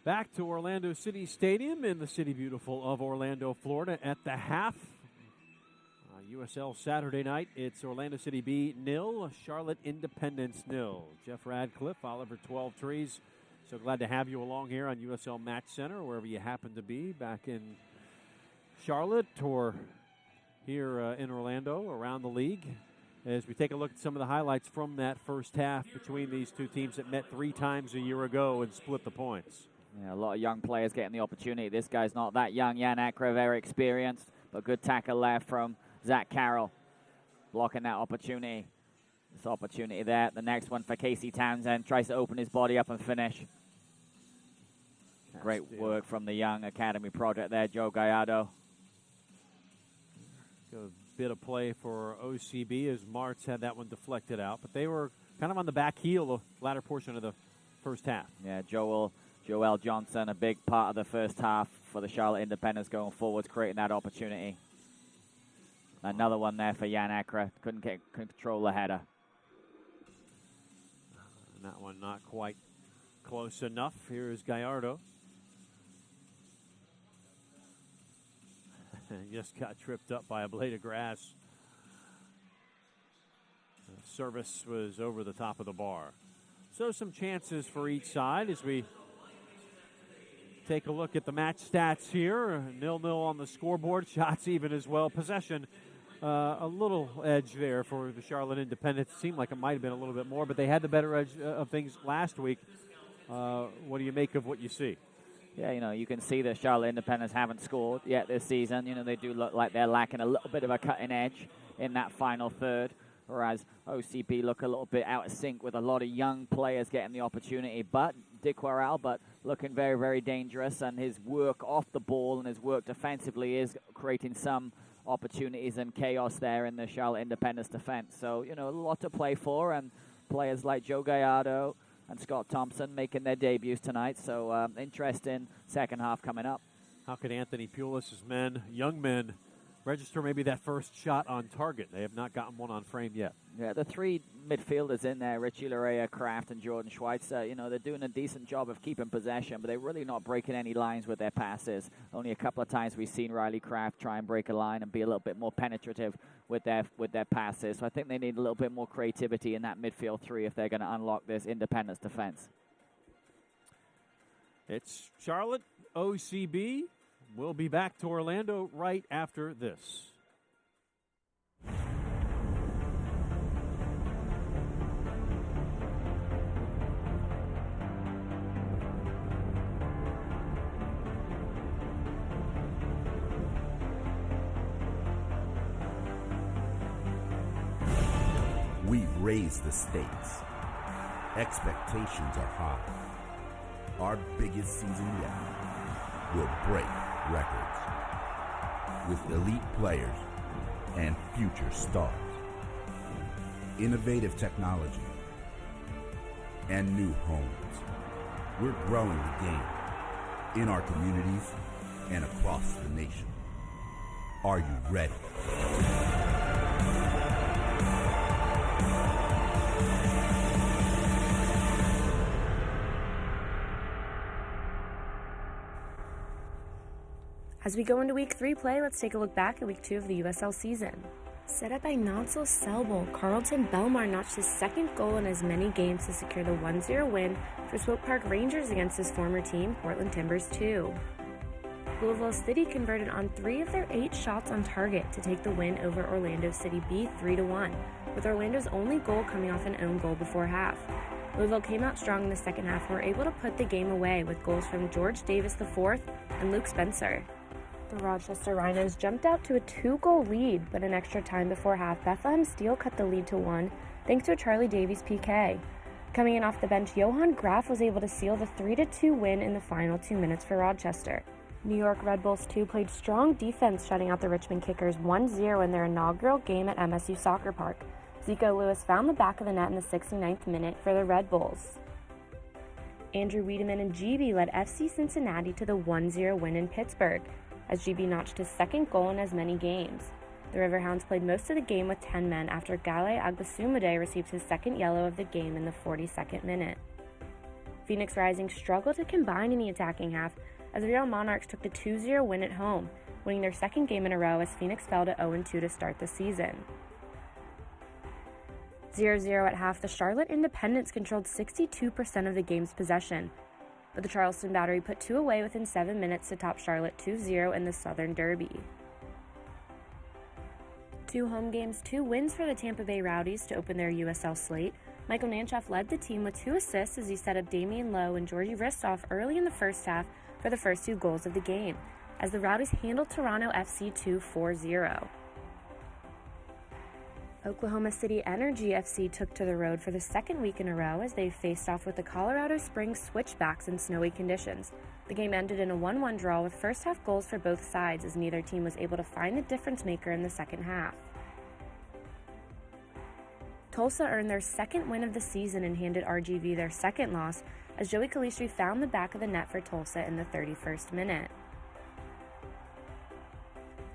Back to Orlando City Stadium in the city beautiful of Orlando, Florida at the half. USL Saturday night, it's Orlando City B 0, Charlotte Independence 0. Jeff Radcliffe, Oliver 12 Trees. So glad to have you along here on USL Match Center, wherever you happen to be, back in Charlotte or here in Orlando, around the league, as we take a look at some of the highlights from that first half between these two teams that met 3 times a year ago and split the points. Yeah, a lot of young players getting the opportunity. This guy's not that young. Jan Akra, very experienced, but good tackle left from Zach Carroll, blocking that opportunity. This opportunity there. The next one for Casey Townsend. Tries to open his body up and finish. Great work from the young academy project there, Joe Gallardo. A bit of play for OCB as Martz had that one deflected out, but they were kind of on the back heel of the latter portion of the first half. Yeah, Joel Johnson, a big part of the first half for the Charlotte Independents going forwards, creating that opportunity. Another one there for Jan Akra. Couldn't control the header. And that one not quite close enough. Here is Gallardo. Just got tripped up by a blade of grass. The service was over the top of the bar. So some chances for each side as we take a look at the match stats here. 0-0 on the scoreboard. Shots even as well. Possession, a little edge there for the Charlotte Independents. Seemed like it might have been a little bit more, but they had the better edge of things last week. What do you make of what you see? Yeah, you can see that Charlotte Independents haven't scored yet this season. They do look like they're lacking a little bit of a cutting edge in that final third, whereas OCB look a little bit out of sync with a lot of young players getting the opportunity. But Dick Warrell, looking very, very dangerous, and his work off the ball and his work defensively is creating some opportunities and chaos there in the Charlotte Independents defense. So, a lot to play for, and players like Joe Gallardo and Scott Thompson making their debuts tonight. So interesting second half coming up. How could Anthony Pulis' men, young men, register maybe that first shot on target? They have not gotten one on frame yet. Yeah, the 3 midfielders in there, Richie Larea, Kraft, and Jordan Schweitzer, they're doing a decent job of keeping possession, but they're really not breaking any lines with their passes. Only a couple of times we've seen Riley Kraft try and break a line and be a little bit more penetrative with their passes. So I think they need a little bit more creativity in that midfield 3 if they're going to unlock this Independence defense. It's Charlotte, OCB. We'll be back to Orlando right after this. We've raised the stakes. Expectations are high. Our biggest season yet will break records with elite players and future stars. Innovative technology and new homes. We're growing the game in our communities and across the nation. Are you ready? As we go into Week 3 play, let's take a look back at Week 2 of the USL season. Set up by Nonsal Selbel, Carlton Belmar notched his second goal in as many games to secure the 1-0 win for Swope Park Rangers against his former team, Portland Timbers 2. Louisville City converted on 3 of their 8 shots on target to take the win over Orlando City B 3-1, with Orlando's only goal coming off an own goal before half. Louisville came out strong in the second half and were able to put the game away with goals from George Davis IV and Luke Spencer. The Rochester Rhinos jumped out to a 2-goal lead, but in extra time before half, Bethlehem Steel cut the lead to 1 thanks to a Charlie Davies PK. Coming in off the bench, Johan Graf was able to seal the 3-2 win in the final 2 minutes for Rochester. New York Red Bulls 2 played strong defense, shutting out the Richmond Kickers 1-0 in their inaugural game at MSU Soccer Park. Zico Lewis found the back of the net in the 69th minute for the Red Bulls. Andrew Wiedemann and GB led FC Cincinnati to the 1-0 win in Pittsburgh, as GB notched his second goal in as many games. The Riverhounds played most of the game with 10 men after Gale Agbasumade received his second yellow of the game in the 42nd minute. Phoenix Rising struggled to combine in the attacking half as the Real Monarchs took the 2-0 win at home, winning their second game in a row as Phoenix fell to 0-2 to start the season. 0-0 at half, the Charlotte Independents controlled 62% of the game's possession. but the Charleston Battery put 2 away within 7 minutes to top Charlotte 2-0 in the Southern Derby. 2 home games, 2 wins for the Tampa Bay Rowdies to open their USL slate. Michael Nanchoff led the team with 2 assists as he set up Damian Lowe and Georgie Ristoff early in the first half for the first 2 goals of the game, as the Rowdies handled Toronto FC 4-0. Oklahoma City Energy FC took to the road for the second week in a row as they faced off with the Colorado Springs Switchbacks in snowy conditions. The game ended in a 1-1 draw with first-half goals for both sides as neither team was able to find the difference maker in the second half. Tulsa earned their second win of the season and handed RGV their second loss as Joey Calistri found the back of the net for Tulsa in the 31st minute.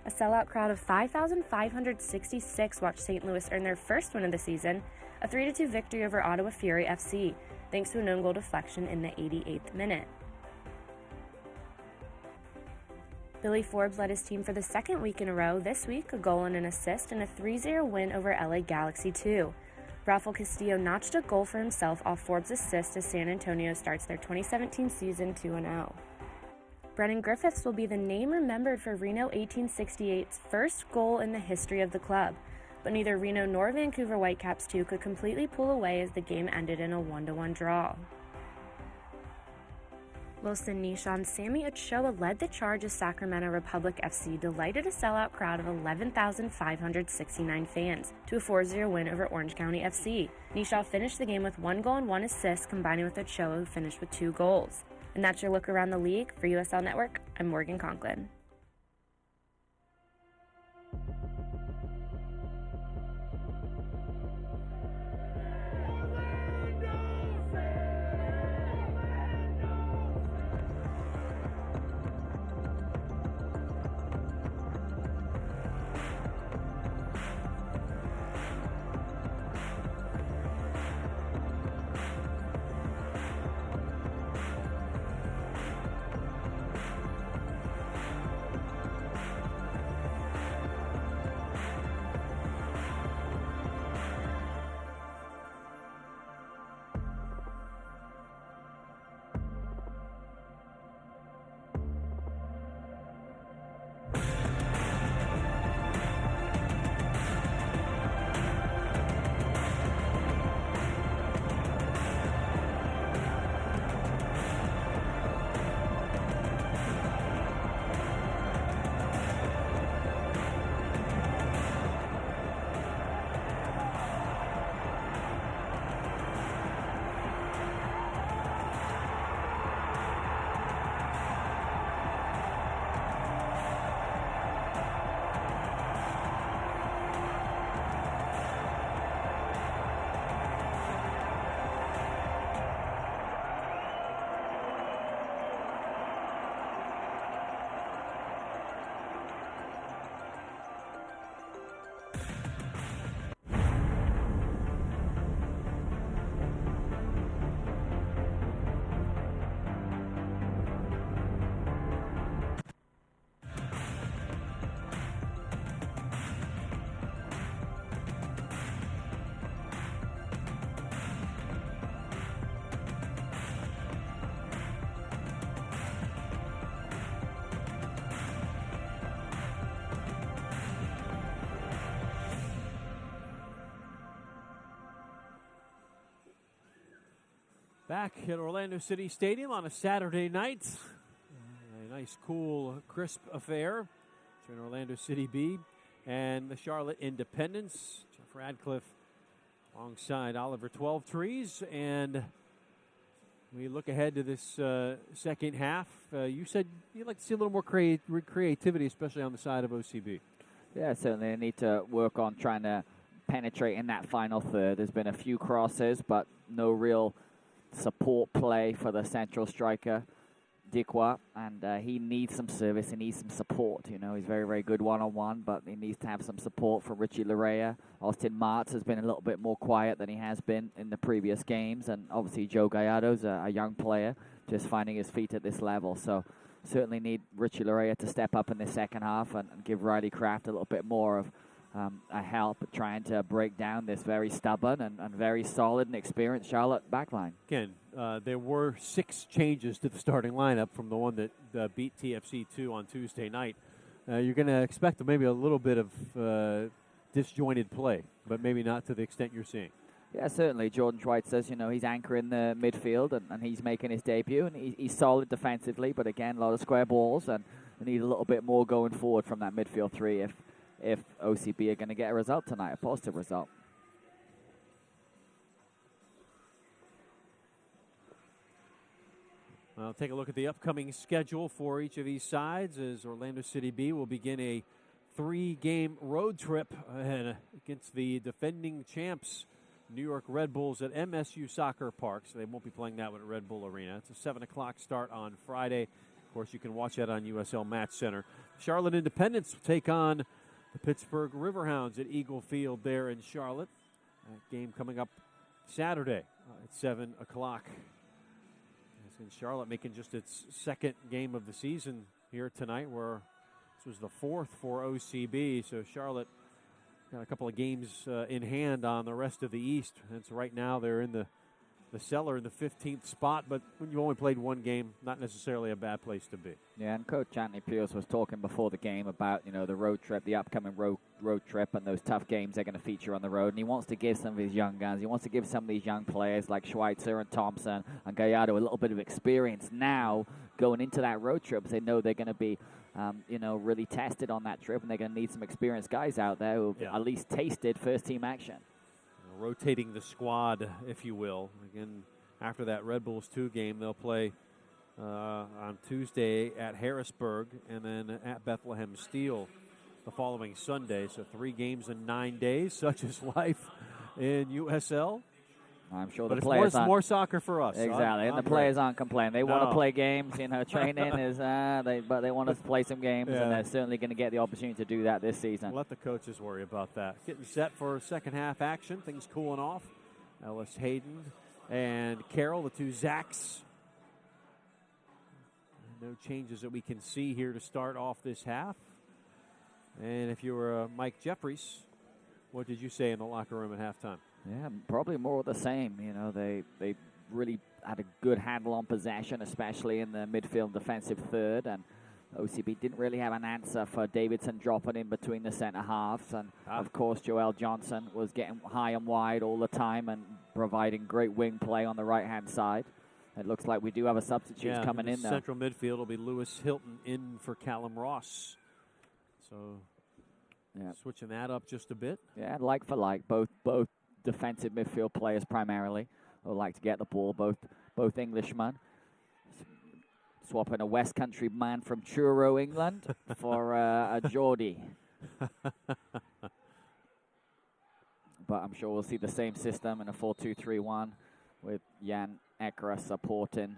A sellout crowd of 5,566 watched St. Louis earn their first win of the season, a 3-2 victory over Ottawa Fury FC, thanks to an own goal deflection in the 88th minute. Billy Forbes led his team for the second week in a row this week, a goal and an assist, in a 3-0 win over LA Galaxy 2. Rafael Castillo notched a goal for himself off Forbes' assist as San Antonio starts their 2017 season 2-0. Brennan Griffiths will be the name remembered for Reno 1868's first goal in the history of the club, but neither Reno nor Vancouver Whitecaps 2 could completely pull away as the game ended in a 1-1 draw. Wilson Nishon's Sammy Ochoa led the charge as Sacramento Republic FC delighted a sellout crowd of 11,569 fans to a 4-0 win over Orange County FC. Nishaw finished the game with 1 goal and 1 assist, combining with Ochoa, who finished with 2 goals. And that's your look around the league. For USL Network, I'm Morgan Conklin. Back at Orlando City Stadium on a Saturday night. A nice, cool, crisp affair between Orlando City B and the Charlotte Independence. Jeff Radcliffe alongside Oliver 12trees. And we look ahead to this second half. You said you'd like to see a little more creativity, especially on the side of OCB. Yeah, certainly they need to work on trying to penetrate in that final third. There's been a few crosses, but no real support play for the central striker, Dikwa, and he needs some service. He needs some support. You know, he's very, very good one-on-one, but he needs to have some support from Richie Larea. Austin Martz has been a little bit more quiet than he has been in the previous games, and obviously Joe Gallardo's a young player just finding his feet at this level. So certainly need Richie Larea to step up in the second half and give Riley Kraft a little bit more of a help trying to break down this very stubborn and very solid and experienced Charlotte backline. Again, there were 6 changes to the starting lineup from the one that beat TFC 2 on Tuesday night. You're going to expect maybe a little bit of disjointed play, but maybe not to the extent you're seeing. Yeah, certainly. Jordan Schweitzer says, he's anchoring the midfield and he's making his debut. And he's solid defensively, but again, a lot of square balls. And they need a little bit more going forward from that midfield 3 if OCB are going to get a result tonight, a positive result. Well, take a look at the upcoming schedule for each of these sides as Orlando City B will begin a 3-game road trip against the defending champs, New York Red Bulls, at MSU Soccer Park. So they won't be playing that one at Red Bull Arena. It's a 7 o'clock start on Friday. Of course, you can watch that on USL Match Center. Charlotte Independence will take on the Pittsburgh Riverhounds at Eagle Field there in Charlotte. That game coming up Saturday at 7 o'clock. And Charlotte making just its 2nd game of the season here tonight, where this was the 4th for OCB. So Charlotte got a couple of games in hand on the rest of the East. And so right now they're in the cellar in the 15th spot, but when you only played 1 game, not necessarily a bad place to be. Yeah, and Coach Anthony Pierce was talking before the game about, the road trip, the upcoming road trip, and those tough games they're going to feature on the road. And he wants to give some of his young guys, he wants to give some of these young players like Schweitzer and Thompson and Gallardo a little bit of experience now going into that road trip. They know they're going to be, really tested on that trip, and they're going to need some experienced guys out there who have at least tasted first-team action. Rotating the squad, if you will. Again, after that Red Bulls 2 game, they'll play on Tuesday at Harrisburg and then at Bethlehem Steel the following Sunday. So 3 games in 9 days. Such is life in USL. I'm sure but the players more soccer for us. Exactly, and the players aren't complaining. They want to play games. Training is, but they want to play some games, and they're certainly going to get the opportunity to do that this season. Let the coaches worry about that. Getting set for second half action. Things cooling off. Ellis Hayden and Carroll, the 2 Zacks. No changes that we can see here to start off this half. And if you were Mike Jeffries, what did you say in the locker room at halftime? Yeah, probably more of the same. They really had a good handle on possession, especially in the midfield defensive third. And OCB didn't really have an answer for Davidson dropping in between the centre halves. And, of course, Joel Johnson was getting high and wide all the time and providing great wing play on the right-hand side. It looks like we do have a substitute coming in, though. Central midfield will be Lewis Hilton in for Callum Ross. So, switching that up just a bit. Yeah, like for like, both defensive midfield players primarily who like to get the ball, both Englishmen. Swapping a West Country man from Truro, England for a Geordie. But I'm sure we'll see the same system in a 4-2-3-1 with Jan Ekra supporting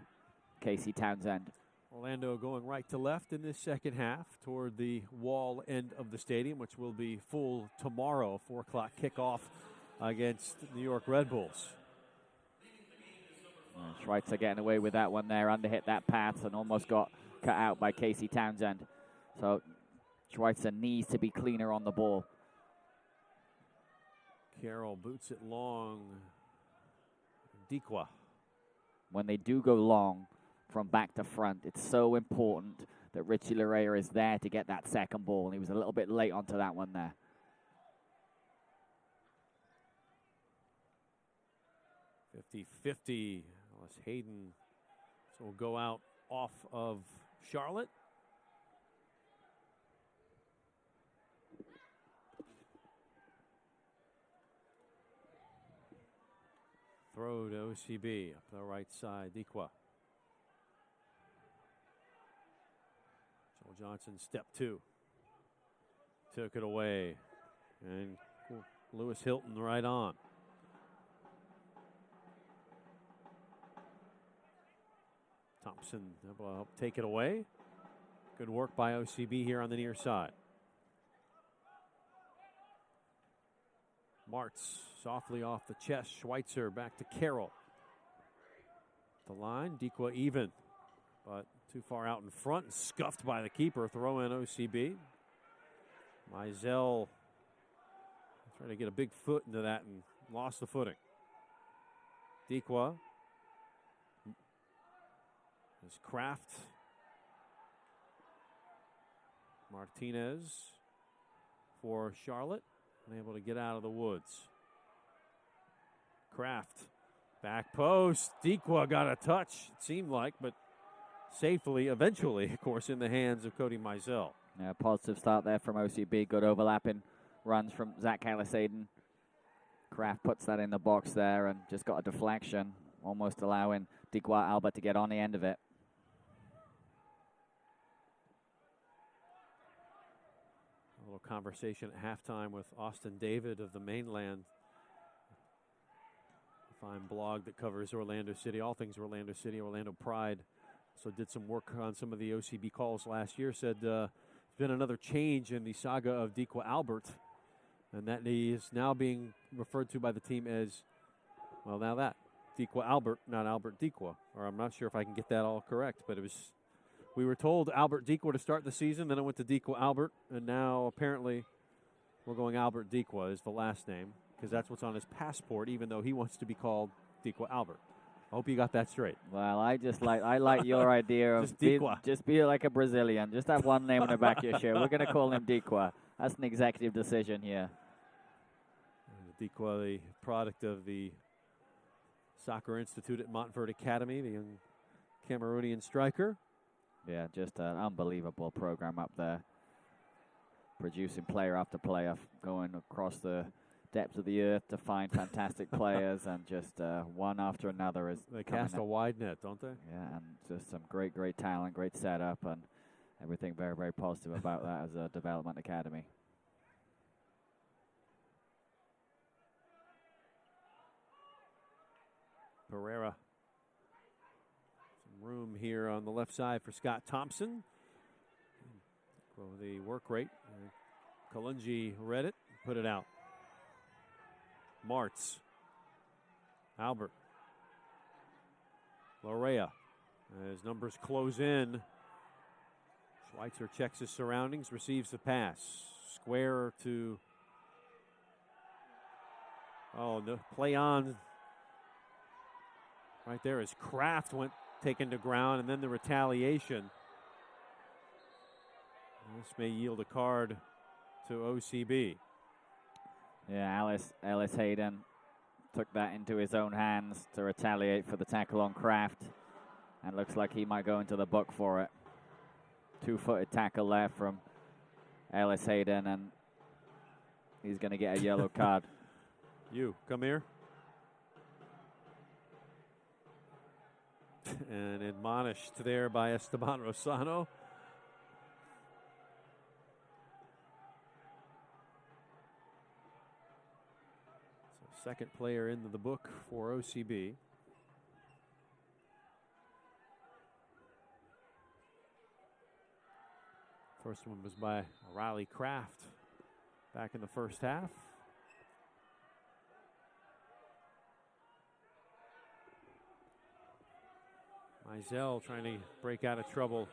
Casey Townsend. Orlando going right to left in this second half toward the wall end of the stadium, which will be full tomorrow, 4 o'clock kickoff against New York Red Bulls. Schweitzer getting away with that one there, underhit that pass and almost got cut out by Casey Townsend. So Schweitzer needs to be cleaner on the ball. Carroll boots it long. Dikwa. When they do go long from back to front, it's so important that Richie Larrea is there to get that second ball, and he was a little bit late onto that one there. 50-50. Ellis Hayden will go out off of Charlotte. Throw to OCB up the right side. Dikwa. Joel Johnson, step 2. Took it away. And Lewis Hilton right on. Thompson able to help take it away. Good work by OCB here on the near side. Martz softly off the chest. Schweitzer back to Carroll. The line, Dikwa even, but too far out in front. Scuffed by the keeper. Throw in OCB. Mizell Trying to get a big foot into that and lost the footing. Dequa. There's Kraft. Martinez for Charlotte. Unable to get out of the woods. Kraft. Back post. Dequa got a touch, it seemed like, but safely, eventually, of course, in the hands of Cody Mizell. Yeah, positive start there from OCB. Good overlapping runs from Zach Ellis-Hayden. Kraft puts that in the box there and just got a deflection, almost allowing Dequa Albert to get on the end of it. A little conversation at halftime with Austin David of the Mainland. A fine blog that covers Orlando City, all things Orlando City, Orlando Pride. So did some work on some of the OCB calls last year. Said there's been another change in the saga of Dequa Albert, and that he is now being referred to by the team as, well, now that Dequa Albert, not Albert Dequa. Or I'm not sure if I can get that all correct, but it was. We were told Albert Dequa to start the season, then it went to Dequa Albert, and now apparently we're going Albert Dequa is the last name because that's what's on his passport, even though he wants to be called Dequa Albert. I hope you got that straight. Well, I like your idea of just be like a Brazilian. Just have one name on the back of your shirt. We're going to call him Dequa. That's an executive decision here. Dequa, the product of the Soccer Institute at Montverde Academy, the young Cameroonian striker. Yeah, just an unbelievable program up there. Producing player after player, going across the depths of the earth to find fantastic players, and just one after another is. They cast a wide net, don't they? Yeah, and just some great talent, great setup, and everything very, very positive about that as a development academy. Pereira. Some room here on the left side for Scott Thompson. Well, the work rate. Kalungi read it, put it out. Martz. Albert. Lorea. As numbers close in. Schweitzer checks his surroundings, receives the pass. Square to. Oh, no. Play on. Right there as Kraft went taken to ground, and then the retaliation. This may yield a card to OCB. Yeah, Ellis-Hayden took that into his own hands to retaliate for the tackle on Kraft, and looks like he might go into the book for it. Two-footed tackle there from Ellis-Hayden, and he's going to get a yellow card. You, come here. And admonished there by Esteban Rosano. So second player into the book for OCB. First one was by Riley Kraft back in the first half. Mizell trying to break out of trouble.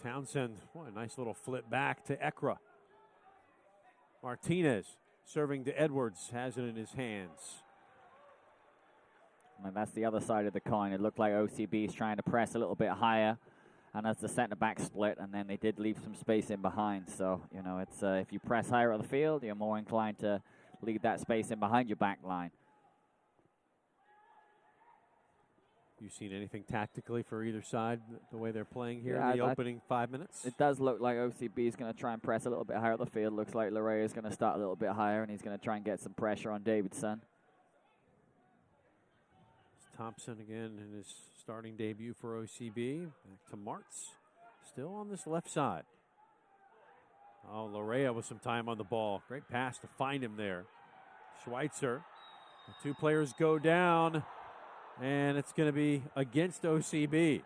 Townsend, what a nice little flip back to Ekra. Martinez serving to Edwards, has it in his hands. And that's the other side of the coin. It looked like OCB is trying to press a little bit higher, and as the centre-back split, and then they did leave some space in behind. So, you know, it's if you press higher at the field, you're more inclined to leave that space in behind your back line. You seen anything tactically for either side, the way they're playing here in the opening 5 minutes? It does look like OCB is going to try and press a little bit higher at the field. Looks like Lorea is going to start a little bit higher, and he's going to try and get some pressure on Davidson. Thompson again in his starting debut for OCB. Back to Martz, still on this left side. Oh, Lorea with some time on the ball. Great pass to find him there. Schweitzer. The two players go down, and it's going to be against OCB.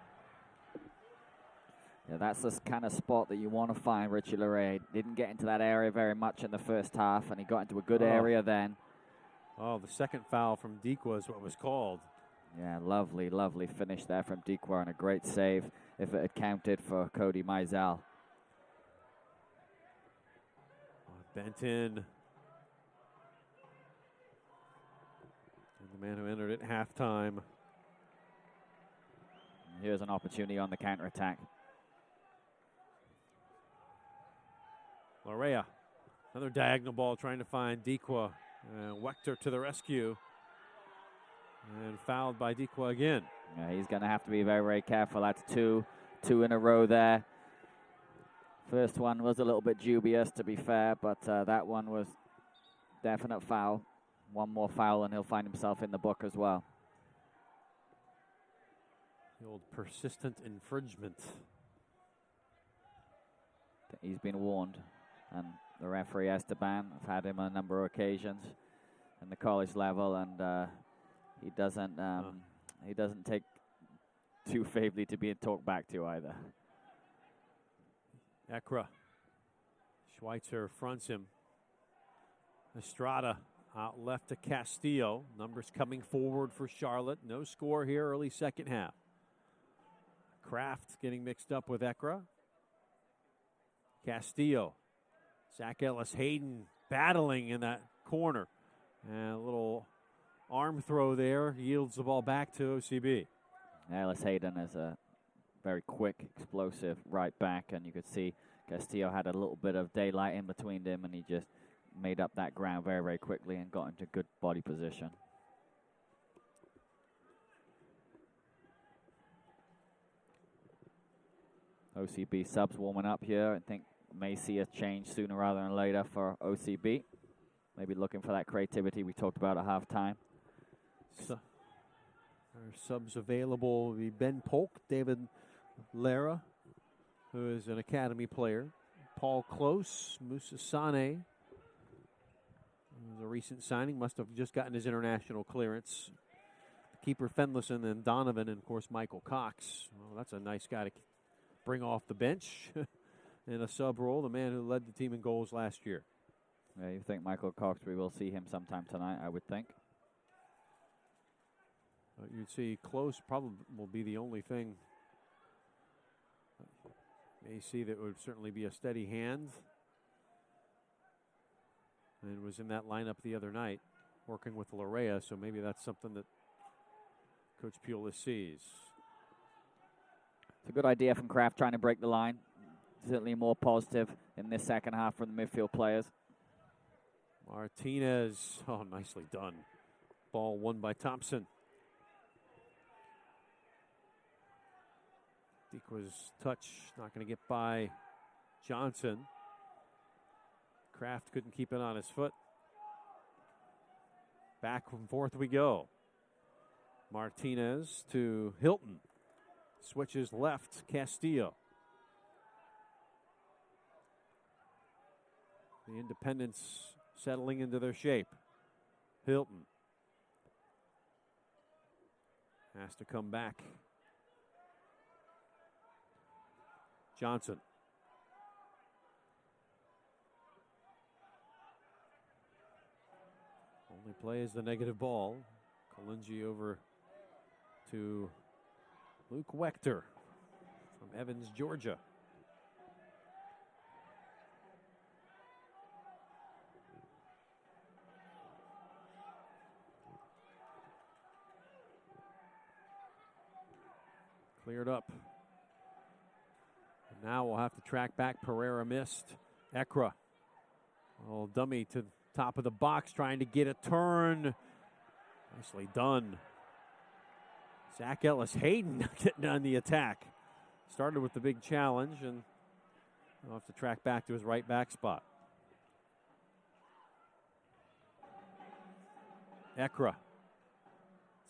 Yeah, that's the kind of spot that you want to find Richie Lorea. Didn't get into that area very much in the first half, and he got into a good area then. Oh, the second foul from Dequa is what was called. Yeah, lovely finish there from Dequa, and a great save. if it had counted for Cody Mizell. Benton. And the man who entered at halftime. Here's an opportunity on the counterattack. Larea. Another diagonal ball trying to find Dikwa. Wechter to the rescue. And fouled by Dikwa again. Yeah, he's going to have to be very, very careful. That's two in a row there. First one was a little bit dubious, to be fair, but that one was definite foul. One more foul, and he'll find himself in the book as well. The old persistent infringement. He's been warned, and the referee Esteban, I've had him on a number of occasions in the college level, and he doesn't take too favorably to being talked back to either. Ekra. Schweitzer fronts him. Estrada out left to Castillo. Numbers coming forward for Charlotte. No score here early second half. Kraft getting mixed up with Ekra. Castillo. Zach Ellis Hayden battling in that corner. And a little arm throw there yields the ball back to OCB. Ellis Hayden is a very quick, explosive right back, and you could see Castillo had a little bit of daylight in between them, and he just made up that ground very, very quickly and got into good body position. OCB subs warming up here. I think may see a change sooner rather than later for OCB. Maybe looking for that creativity we talked about at halftime. So, our subs available will be Ben Polk, David Lara, who is an academy player, Paul Close, Musa Sane, who's a recent signing, must have just gotten his international clearance. Keeper Fenlison and Donovan, and of course Michael Cox. Well, that's a nice guy to bring off the bench in a sub role, the man who led the team in goals last year. Yeah, you think Michael Cox, we will see him sometime tonight, I would think. You'd see Close probably will be the only thing. May see that would certainly be a steady hand. And was in that lineup the other night working with Larea, so maybe that's something that Coach Pulis sees. It's a good idea from Kraft trying to break the line. Certainly more positive in this second half from the midfield players. Martinez, oh, nicely done. Ball won by Thompson. Dikwa's touch, not going to get by Johnson. Kraft couldn't keep it on his foot. Back and forth we go. Martinez to Hilton. Switches left, Castillo. The Independents settling into their shape. Hilton has to come back. Johnson. Only play is the negative ball. Kalinji over to Luke Wechter from Evans, Georgia. Cleared up. And now we'll have to track back. Pereira missed. Ekra. Oh, dummy to the top of the box trying to get a turn. Nicely done. Zach Ellis Hayden getting on the attack. Started with the big challenge, and we'll have to track back to his right back spot. Ekra.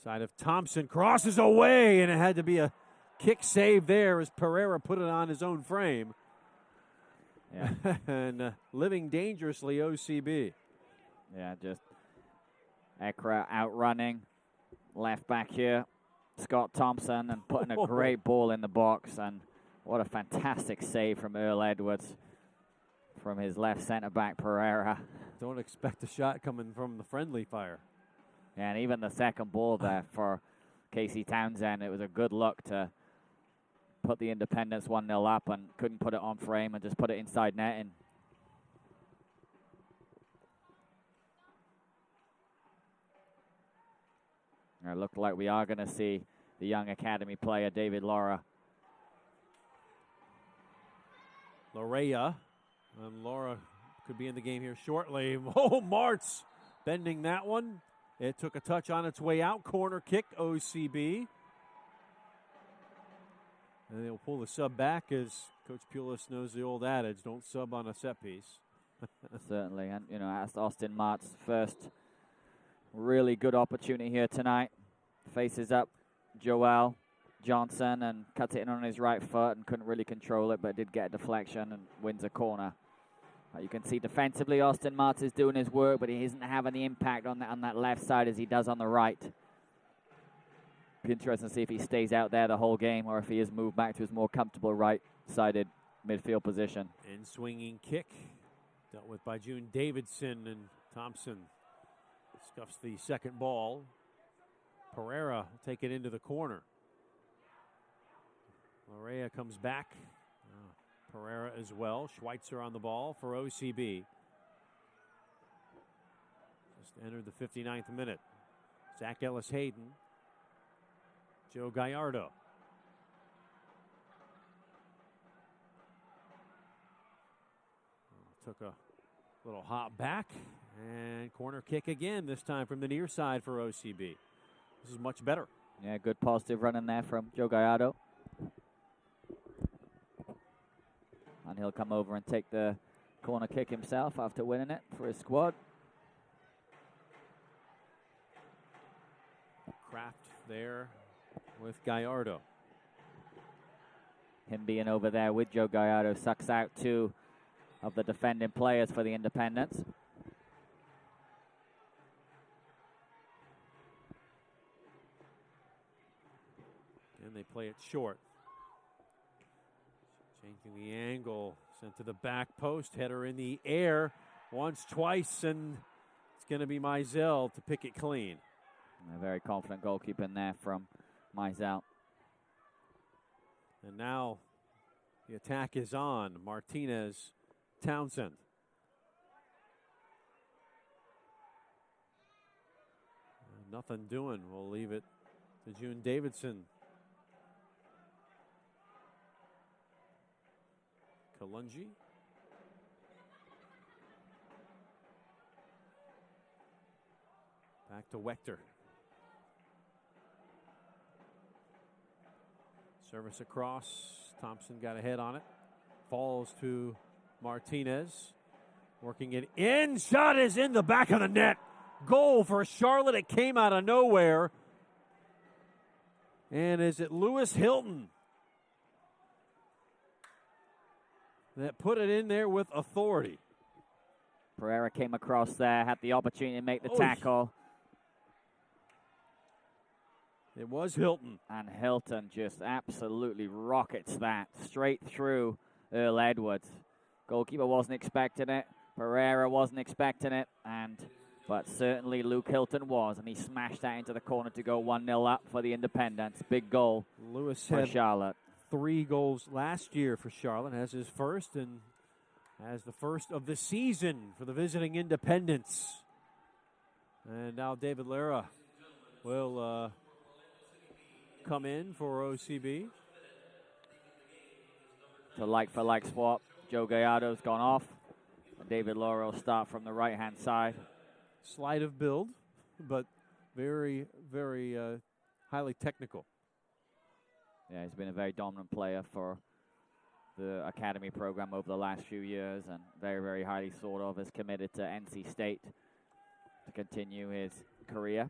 Side of Thompson crosses away, and it had to be a kick save there as Pereira put it on his own frame. Yeah. And living dangerously, OCB. Yeah, just Ekra outrunning. Left back here, Scott Thompson, and putting a great ball in the box. And what a fantastic save from Earl Edwards from his left center back, Pereira. Don't expect a shot coming from the friendly fire. And even the second ball there for Casey Townsend, it was a good look to put the Independents 1-0 up and couldn't put it on frame and just put it inside netting. It looked like we are going to see the young academy player, David Laura. Lorea. And Laura could be in the game here shortly. Oh, Martz bending that one. It took a touch on its way out. Corner kick, OCB. And they'll pull the sub back as Coach Pulis knows the old adage, don't sub on a set piece. Certainly, and you know, that's Austin Mart's first really good opportunity here tonight. Faces up Joel Johnson and cuts it in on his right foot and couldn't really control it, but did get a deflection and wins a corner. You can see defensively Austin Mart is doing his work, but he isn't having the impact on that left side as he does on the right. Be interesting to see if he stays out there the whole game or if he is moved back to his more comfortable right-sided midfield position. And swinging kick dealt with by June Davidson, and Thompson scuffs the second ball. Pereira will take it into the corner. Lorea comes back. Pereira as well. Schweitzer on the ball for OCB. Just entered the 59th minute. Zach Ellis Hayden. Joe Gallardo. Took a little hop back. And corner kick again, this time from the near side for OCB. This is much better. Yeah, good positive run in there from Joe Gallardo. And he'll come over and take the corner kick himself after winning it for his squad. Kraft there with Gallardo. Him being over there with Joe Gallardo sucks out two of the defending players for the Independents. And they play it short. Changing the angle, sent to the back post, header in the air once, twice, and it's going to be Mizell to pick it clean. A very confident goalkeeping there from Mizell. And now the attack is on. Martinez, Townsend. Nothing doing. We'll leave it to June Davidson. Kalungi. Back to Wechter. Service across. Thompson got a head on it. Falls to Martinez. Working it in. Shot is in the back of the net. Goal for Charlotte. It came out of nowhere. And is it Lewis Hilton that put it in there with authority? Pereira came across there, had the opportunity to make the tackle. It was Hilton. And Hilton just absolutely rockets that straight through Earl Edwards. Goalkeeper wasn't expecting it. Pereira wasn't expecting it. But certainly Luke Hilton was, and he smashed that into the corner to go 1-0 up for the Independents. Big goal Lewis for Charlotte. 3 goals last year for Charlotte, has his first and has the first of the season for the visiting Independents. And now David Lara will come in for OCB. To like-for-like swap. Joe Gallardo's gone off. And David Lara will start from the right-hand side. Slight of build, but very, very highly technical. Yeah, he's been a very dominant player for the academy program over the last few years and very, very highly thought of, is committed to NC State to continue his career.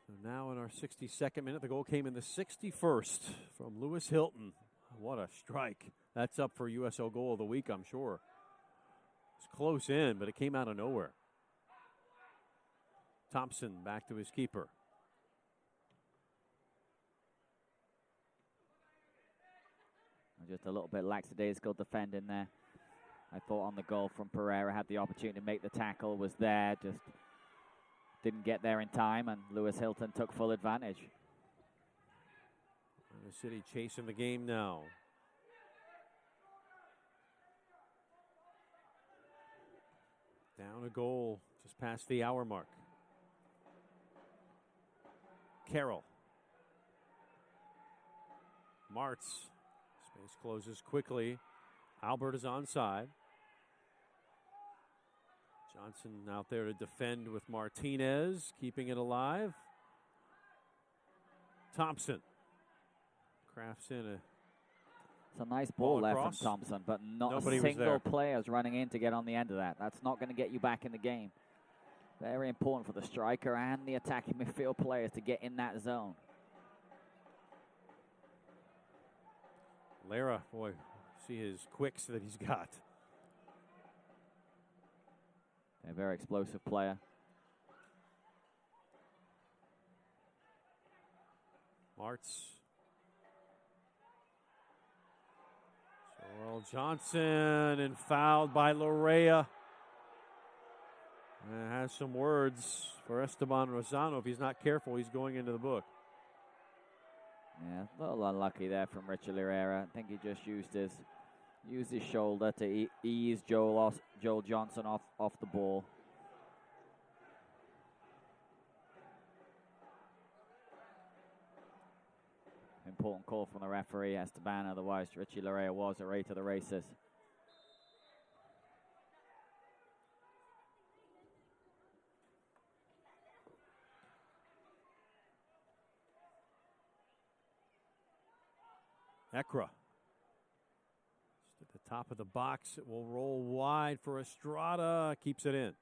So now in our 62nd minute, the goal came in the 61st from Lewis Hilton. What a strike. That's up for USL goal of the week, I'm sure. It's close in, but it came out of nowhere. Thompson back to his keeper. Just a little bit lackadaisical defending there. I thought on the goal from Pereira, had the opportunity to make the tackle, was there, just didn't get there in time, and Lewis Hilton took full advantage. The City chasing the game now. Down a goal just past the hour mark. Carroll. Martz. Space closes quickly. Albert is onside. Johnson out there to defend with Martinez, keeping it alive. Thompson crafts in a. It's a nice ball there from across. Thompson, but not Nobody a was single there. player is running in to get on the end of that. That's not going to get you back in the game. Very important for the striker and the attacking midfield players to get in that zone. Lara, boy, see his quicks that he's got. A very explosive player. Martz. Sorrell Johnson and fouled by Larea. And has some words for Esteban Rosano. If he's not careful, he's going into the book. Yeah, a little unlucky there from Richard Herrera. I think he just used his shoulder to ease Joel Johnson off the ball. Important call from the referee, Esteban. Otherwise, Richie Larea was array to the races. Ekra. Just at the top of the box. It will roll wide for Estrada. Keeps it in.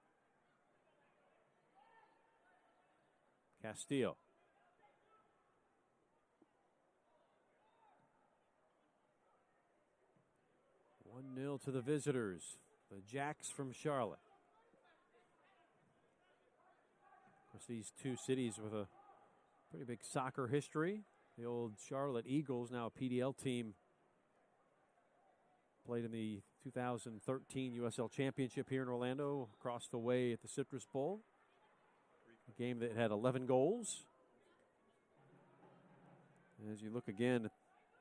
Castillo. One 0 to the visitors. The Jacks from Charlotte. Of course, these two cities with a pretty big soccer history. The old Charlotte Eagles, now a PDL team, played in the 2013 USL Championship here in Orlando, across the way at the Citrus Bowl. A game that had 11 goals. As you look again at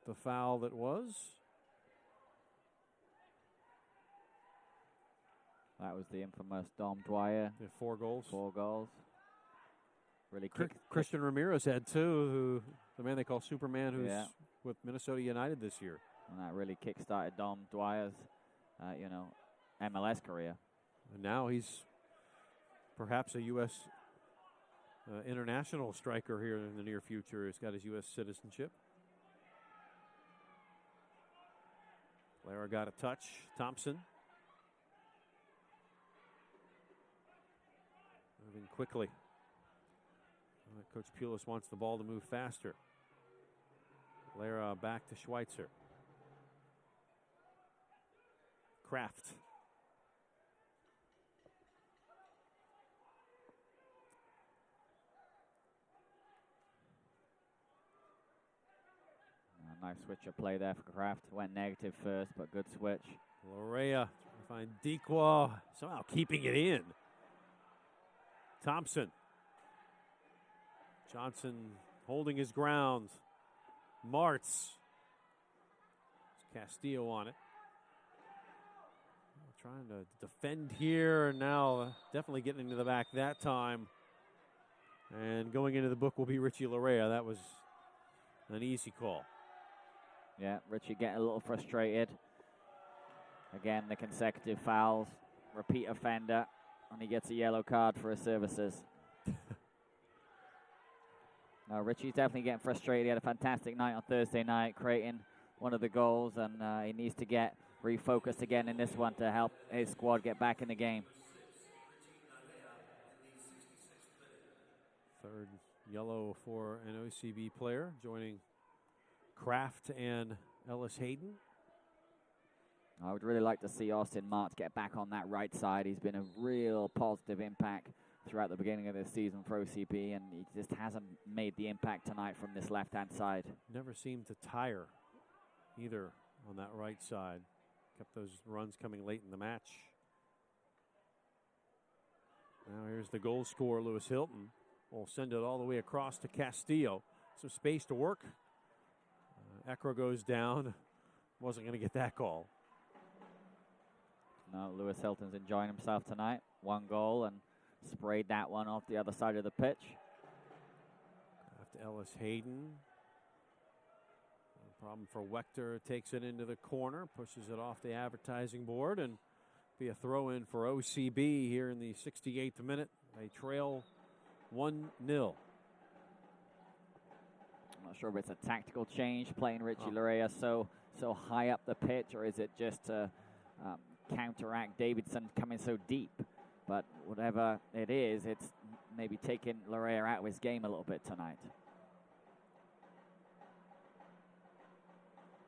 the foul that was. That was the infamous Dom Dwyer. 4 goals. 4 goals. Really Christian Ramirez had 2, who the man they call Superman, who's with Minnesota United this year. And that really kick-started Dom Dwyer's, MLS career. And now he's perhaps a U.S. International striker here in the near future. He's got his U.S. citizenship. Lara got a touch. Thompson. Moving quickly. Coach Pulis wants the ball to move faster. Lara back to Schweitzer. Kraft. Nice switch of play there for Kraft. Went negative first, but good switch. Larea trying to find Dequa. Somehow keeping it in. Thompson. Johnson holding his ground. Martz. Castillo on it. Trying to defend here, and now definitely getting into the back that time. And going into the book will be Richie Larea. That was an easy call. Yeah, Richie getting a little frustrated. Again, the consecutive fouls. Repeat offender, and he gets a yellow card for his services. No, Richie's definitely getting frustrated. He had a fantastic night on Thursday night, creating one of the goals, and he needs to get refocused again in this one to help his squad get back in the game. Third yellow for an OCB player, joining Kraft and Ellis Hayden. I would really like to see Austin Martz get back on that right side. He's been a real positive impact throughout the beginning of this season for OCB, and he just hasn't made the impact tonight from this left-hand side. Never seemed to tire either on that right side. Kept those runs coming late in the match. Now here's the goal scorer, Lewis Hilton. Will send it all the way across to Castillo. Some space to work. Ekra goes down. Wasn't going to get that call. No, Lewis Hilton's enjoying himself tonight. 1 goal and sprayed that one off the other side of the pitch. After Ellis Hayden. No problem for Wechter. Takes it into the corner, pushes it off the advertising board, and be a throw-in for OCB here in the 68th minute. They trail 1-0. I'm not sure if it's a tactical change, playing Richie Larea so high up the pitch, or is it just to counteract Davidson coming so deep? But whatever it is, it's maybe taking Larea out of his game a little bit tonight.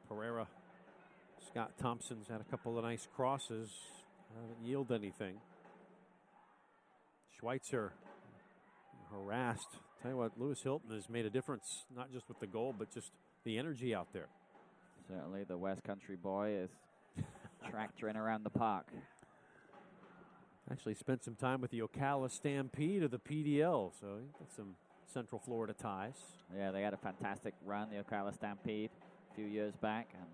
Pereira. Scott Thompson's had a couple of nice crosses. Haven't yielded anything. Schweitzer harassed. Tell you what, Lewis Hilton has made a difference, not just with the goal, but just the energy out there. Certainly the West Country boy is tractoring around the park. Actually spent some time with the Ocala Stampede of the PDL, so he got some Central Florida ties. Yeah, they had a fantastic run, the Ocala Stampede, a few years back, and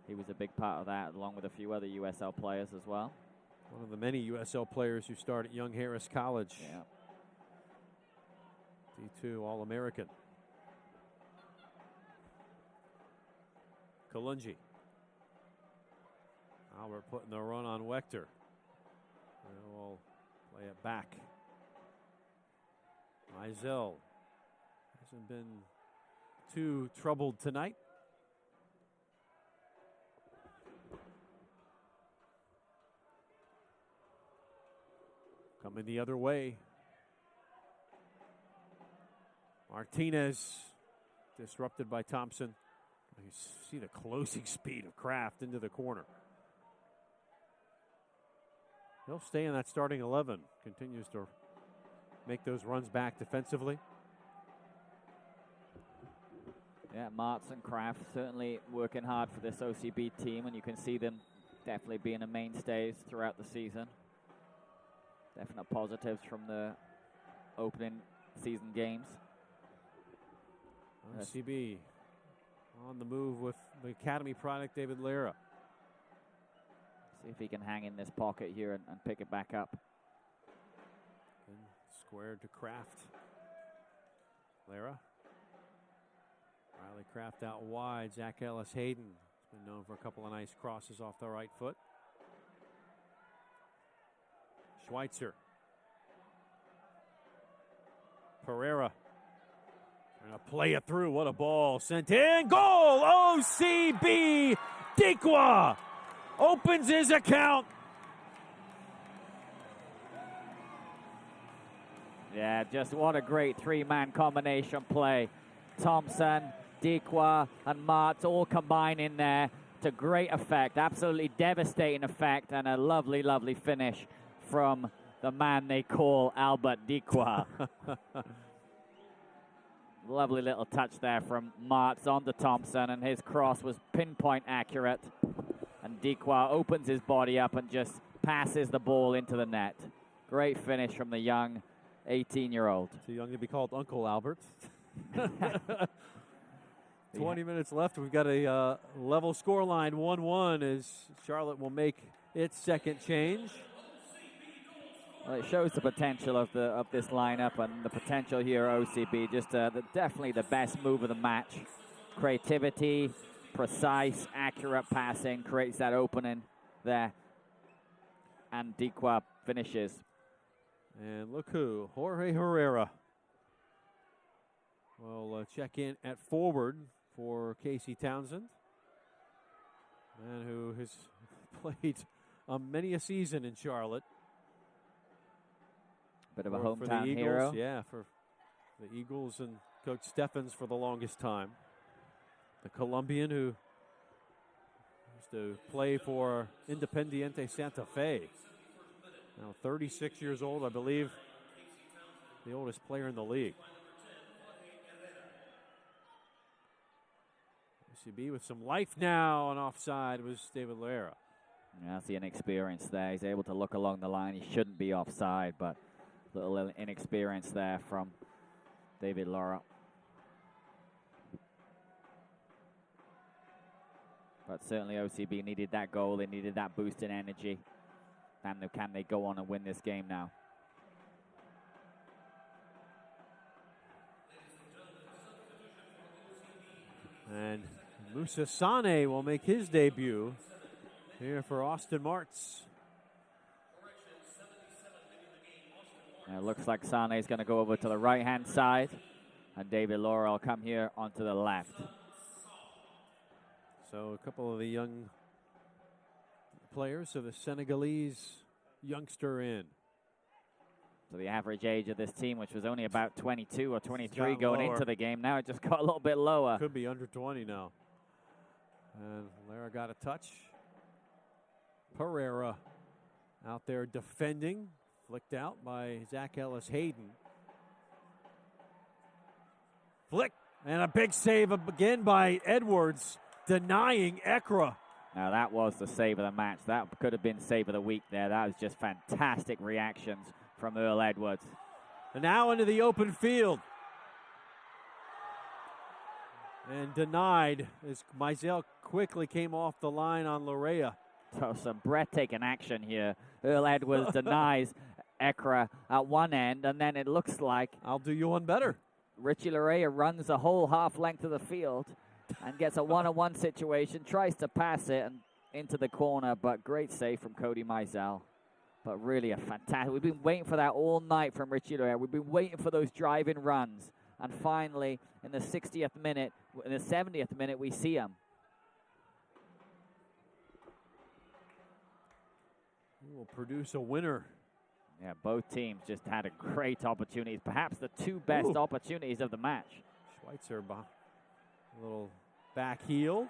he was a big part of that, along with a few other USL players as well. One of the many USL players who started at Young Harris College. Yeah. D2 All-American. Kalungi. Albert putting the run on Wechter. We'll play it back. Mizell hasn't been too troubled tonight. Coming the other way. Martinez disrupted by Thompson. You see the closing speed of Kraft into the corner. He'll stay in that starting 11. Continues to make those runs back defensively. Yeah, Martz and Kraft certainly working hard for this OCB team, and you can see them definitely being the mainstays throughout the season. Definite positives from the opening season games. OCB on the move with the Academy product, David Lara. See if he can hang in this pocket here and pick it back up. And squared to Kraft. Lara. Riley Kraft out wide. Zach Ellis Hayden has been known for a couple of nice crosses off the right foot. Schweitzer. Pereira. Trying to play it through. What a ball. Sent in. Goal! OCB! Dikwa opens his account. Yeah, just what a great three-man combination play. Thompson, Dikwa, and Martz all combine in there to great effect. Absolutely devastating effect, and a lovely, lovely finish from the man they call Albert Dikwa. Lovely little touch there from Martz onto Thompson, and his cross was pinpoint accurate. And Dikwa opens his body up and just passes the ball into the net. Great finish from the young 18-year-old. Too young to be called Uncle Albert. 20 minutes left. We've got a level score line, 1-1, as Charlotte will make its second change. Well, it shows the potential of this lineup and the potential here at OCB. Just definitely the best move of the match. Creativity, precise, accurate passing creates that opening there. And Dikwa finishes. And look who, Jorge Herrera will check in at forward for Casey Townsend. Man who has played many a season in Charlotte. Bit of a for the hometown Eagles, hero. Yeah, for the Eagles and Coach Steffens for the longest time. The Colombian who used to play for Independiente Santa Fe. Now 36 years old, I believe, the oldest player in the league. OCB with some life now, and offside was David Lara. Yeah, that's the inexperience there. He's able to look along the line. He shouldn't be offside, but a little inexperience there from David Lara. But certainly OCB needed that goal. They needed that boost in energy. And can they go on and win this game now? And Musa Sane will make his debut here for Austin Martz. And it looks like Sane is going to go over to the right-hand side. And David Laura will come here onto the left. So a couple of the young players, so the Senegalese youngster in. So the average age of this team, which was only about 22 or 23 going lower into the game, now it just got a little bit lower. Could be under 20 now. And Lara got a touch. Pereira out there defending. Flicked out by Zach Ellis Hayden. Flick. And a big save again by Edwards, denying Ekra. Now that was the save of the match. That could have been save of the week there. That was just fantastic reactions from Earl Edwards. And now into the open field. And denied as Mizell quickly came off the line on Larea. So some breathtaking action here. Earl Edwards denies Ekra at one end, and then it looks like I'll do you one better. Richie Larea runs the whole half length of the field and gets a one-on-one situation, tries to pass it and into the corner, but great save from Cody Mizell. But really a fantastic, we've been waiting for that all night from Richie Larea. We've been waiting for those driving runs. And finally, in the 60th minute, in the 70th minute, we see him. He will produce a winner. Yeah, both teams just had a great opportunities, perhaps the two best opportunities of the match. Schweitzer, a little back heel.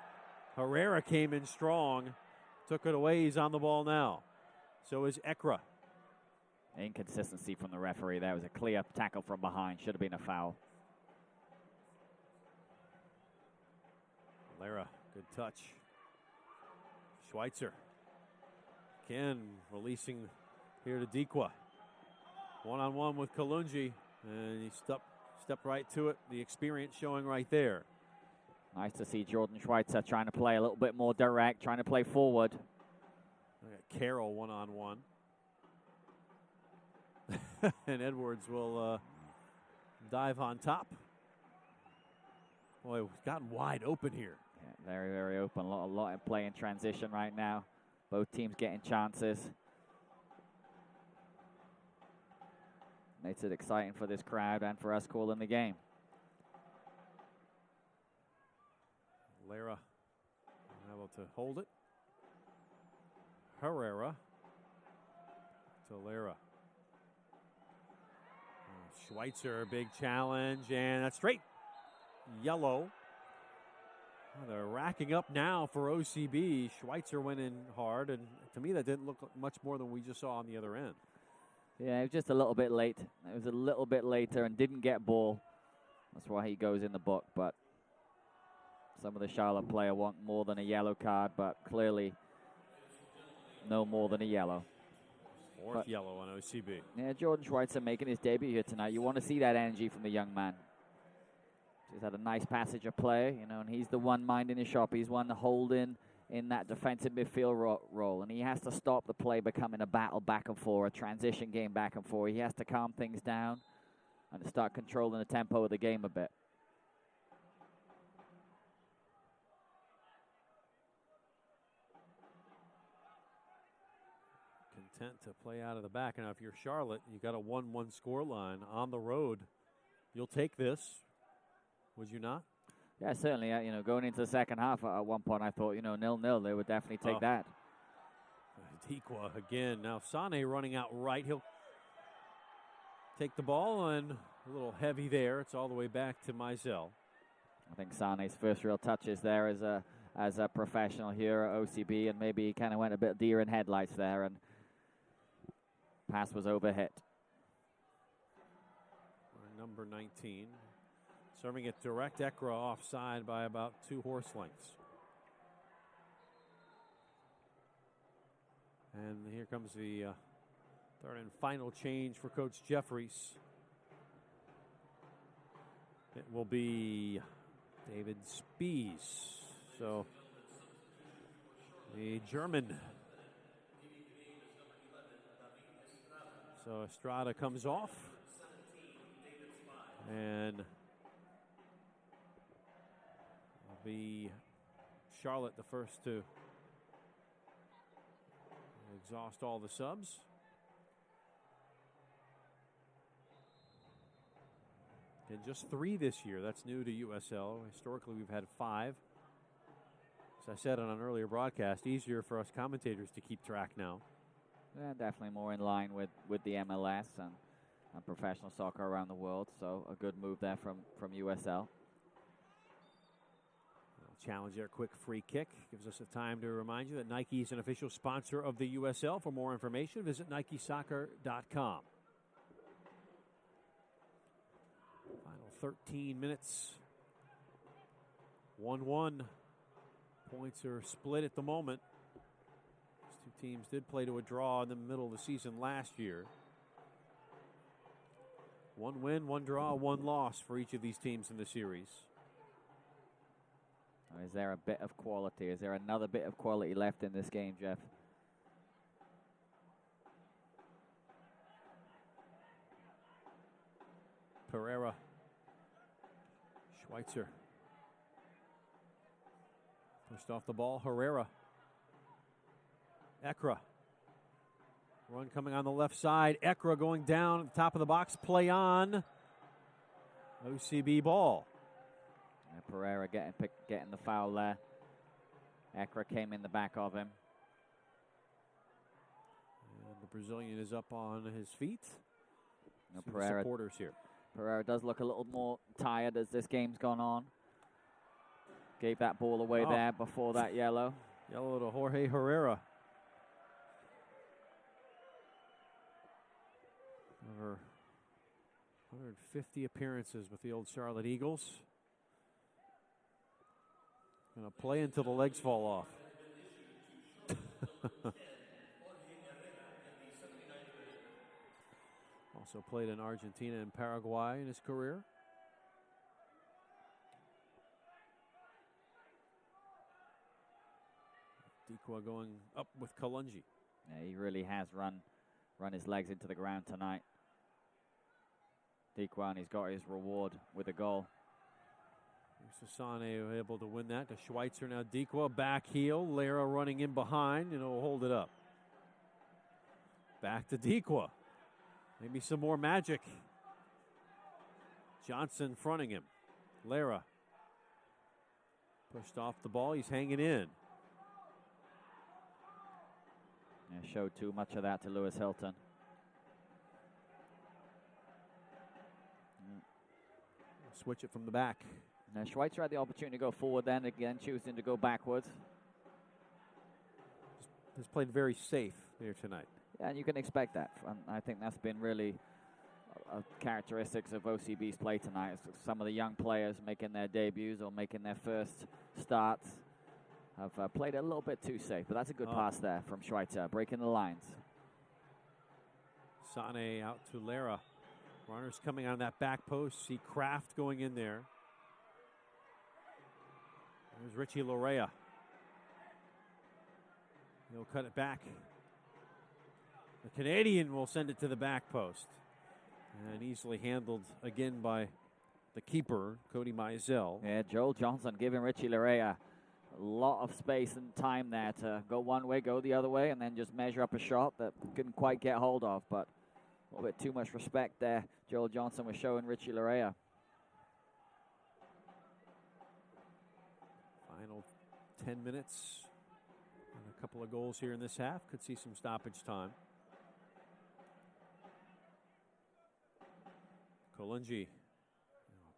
Herrera came in strong, took it away. He's on the ball now. So is Ekra. Inconsistency from the referee. There was a clear tackle from behind. Should have been a foul. Lara, good touch. Schweitzer. Ken releasing here to Dikwa. One-on-one with Kalungi, and he stepped right to it. The experience showing right there. Nice to see Jordan Schweitzer trying to play a little bit more direct, trying to play forward. Carroll one-on-one. And Edwards will dive on top. Boy, we've gotten wide open here. Yeah, very, very open. A lot in play in transition right now. Both teams getting chances. Makes it exciting for this crowd and for us calling the game. Lara able to hold it. Herrera to Lara. Schweitzer, big challenge, and that's straight. Yellow. Oh, they're racking up now for OCB. Schweitzer went in hard, and to me that didn't look much more than we just saw on the other end. Yeah, it was just a little bit late. It was a little bit later and didn't get ball. That's why he goes in the book, but some of the Charlotte player want more than a yellow card, but clearly no more than a yellow. Fourth yellow on OCB. Yeah, Jordan Schweitzer making his debut here tonight. You want to see that energy from the young man. He's had a nice passage of play, you know, and he's the one minding his shop. He's one holding in that defensive midfield role, and he has to stop the play becoming a battle back and forth, a transition game back and forth. He has to calm things down and start controlling the tempo of the game a bit. Content to play out of the back. Now, if you're Charlotte, you got a 1-1 score line on the road. You'll take this, would you not? Yeah, certainly. You know, going into the second half, at one point I thought, you know, 0-0, they would definitely take that. Tikwa again. Now Sane running out right. He'll take the ball, and a little heavy there. It's all the way back to Mizell. I think Sane's first real touches there as a professional here at OCB, and maybe he kind of went a bit deer in headlights there, and pass was overhit. Number 19. Serving it direct. Ekra offside by about 2 horse lengths. And here comes the third and final change for Coach Jeffries. It will be David Spees. So the German. So Estrada comes off. And it'll be Charlotte the first to exhaust all the subs. And just 3 this year. That's new to USL. Historically, we've had 5. As I said on an earlier broadcast, easier for us commentators to keep track now. Yeah, definitely more in line with the MLS and professional soccer around the world. So a good move there from USL. Challenge there, quick free kick. Gives us a time to remind you that Nike is an official sponsor of the USL. For more information, visit NikeSoccer.com. Final 13 minutes. 1-1. Points are split at the moment. These 2 teams did play to a draw in the middle of the season last year. 1 win, 1 draw, 1 loss for each of these teams in the series. Is there a bit of quality? Is there another bit of quality left in this game, Jeff? Pereira. Schweitzer. Pushed off the ball. Herrera. Ekra. Run coming on the left side. Ekra going down at the top of the box. Play on. OCB ball. Pereira getting the foul there. Ekra came in the back of him. And the Brazilian is up on his feet. Pereira, supporters here. Pereira does look a little more tired as this game's gone on. Gave that ball away there before that yellow. Yellow to Jorge Herrera. Over 150 appearances with the old Charlotte Eagles. Going to play until the legs fall off. Also played in Argentina and Paraguay in his career. Dikwa going up with Kalungi. Yeah, he really has run his legs into the ground tonight. Dikwa, and he's got his reward with a goal. Sasane able to win that to Schweitzer. Now Dikwa back heel. Lara running in behind and he'll hold it up. Back to Dikwa. Maybe some more magic. Johnson fronting him. Lara pushed off the ball. He's hanging in. Yeah, showed too much of that to Lewis Hilton. Switch it from the back. Now Schweitzer had the opportunity to go forward then, again choosing to go backwards. Has played very safe here tonight. Yeah, and you can expect that. And I think that's been really characteristics of OCB's play tonight. Some of the young players making their debuts or making their first starts have played a little bit too safe. But that's a good pass there from Schweitzer, breaking the lines. Sane out to Lara. Runners coming on that back post. See Kraft going in there. There's Richie Lorea. He'll cut it back. The Canadian will send it to the back post. And easily handled again by the keeper, Cody Mizell. Yeah, Joel Johnson giving Richie Lorea a lot of space and time there to go one way, go the other way, and then just measure up a shot that couldn't quite get hold of. But a little bit too much respect there. Joel Johnson was showing Richie Lorea. Final 10 minutes. And a couple of goals here in this half. Could see some stoppage time. Kalungi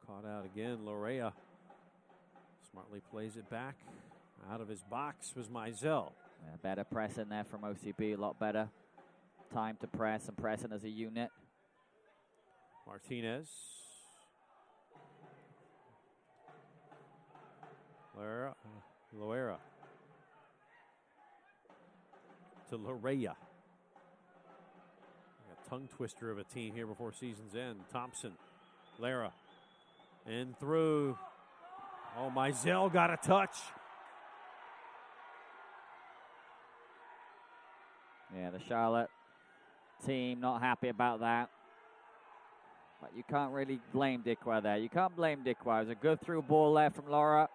caught out again. Lorea smartly plays it back. Out of his box was Mizell. Yeah, better press in there from OCB, a lot better. Time to press and pressing as a unit. Martinez. Loera. To Lorea. A tongue twister of a team here before season's end. Thompson. Lara. In through. Oh, Mizell got a touch. Yeah, the Charlotte team not happy about that. But you can't really blame Dikwa there. You can't blame Dikwa. It was a good through ball there from Laura.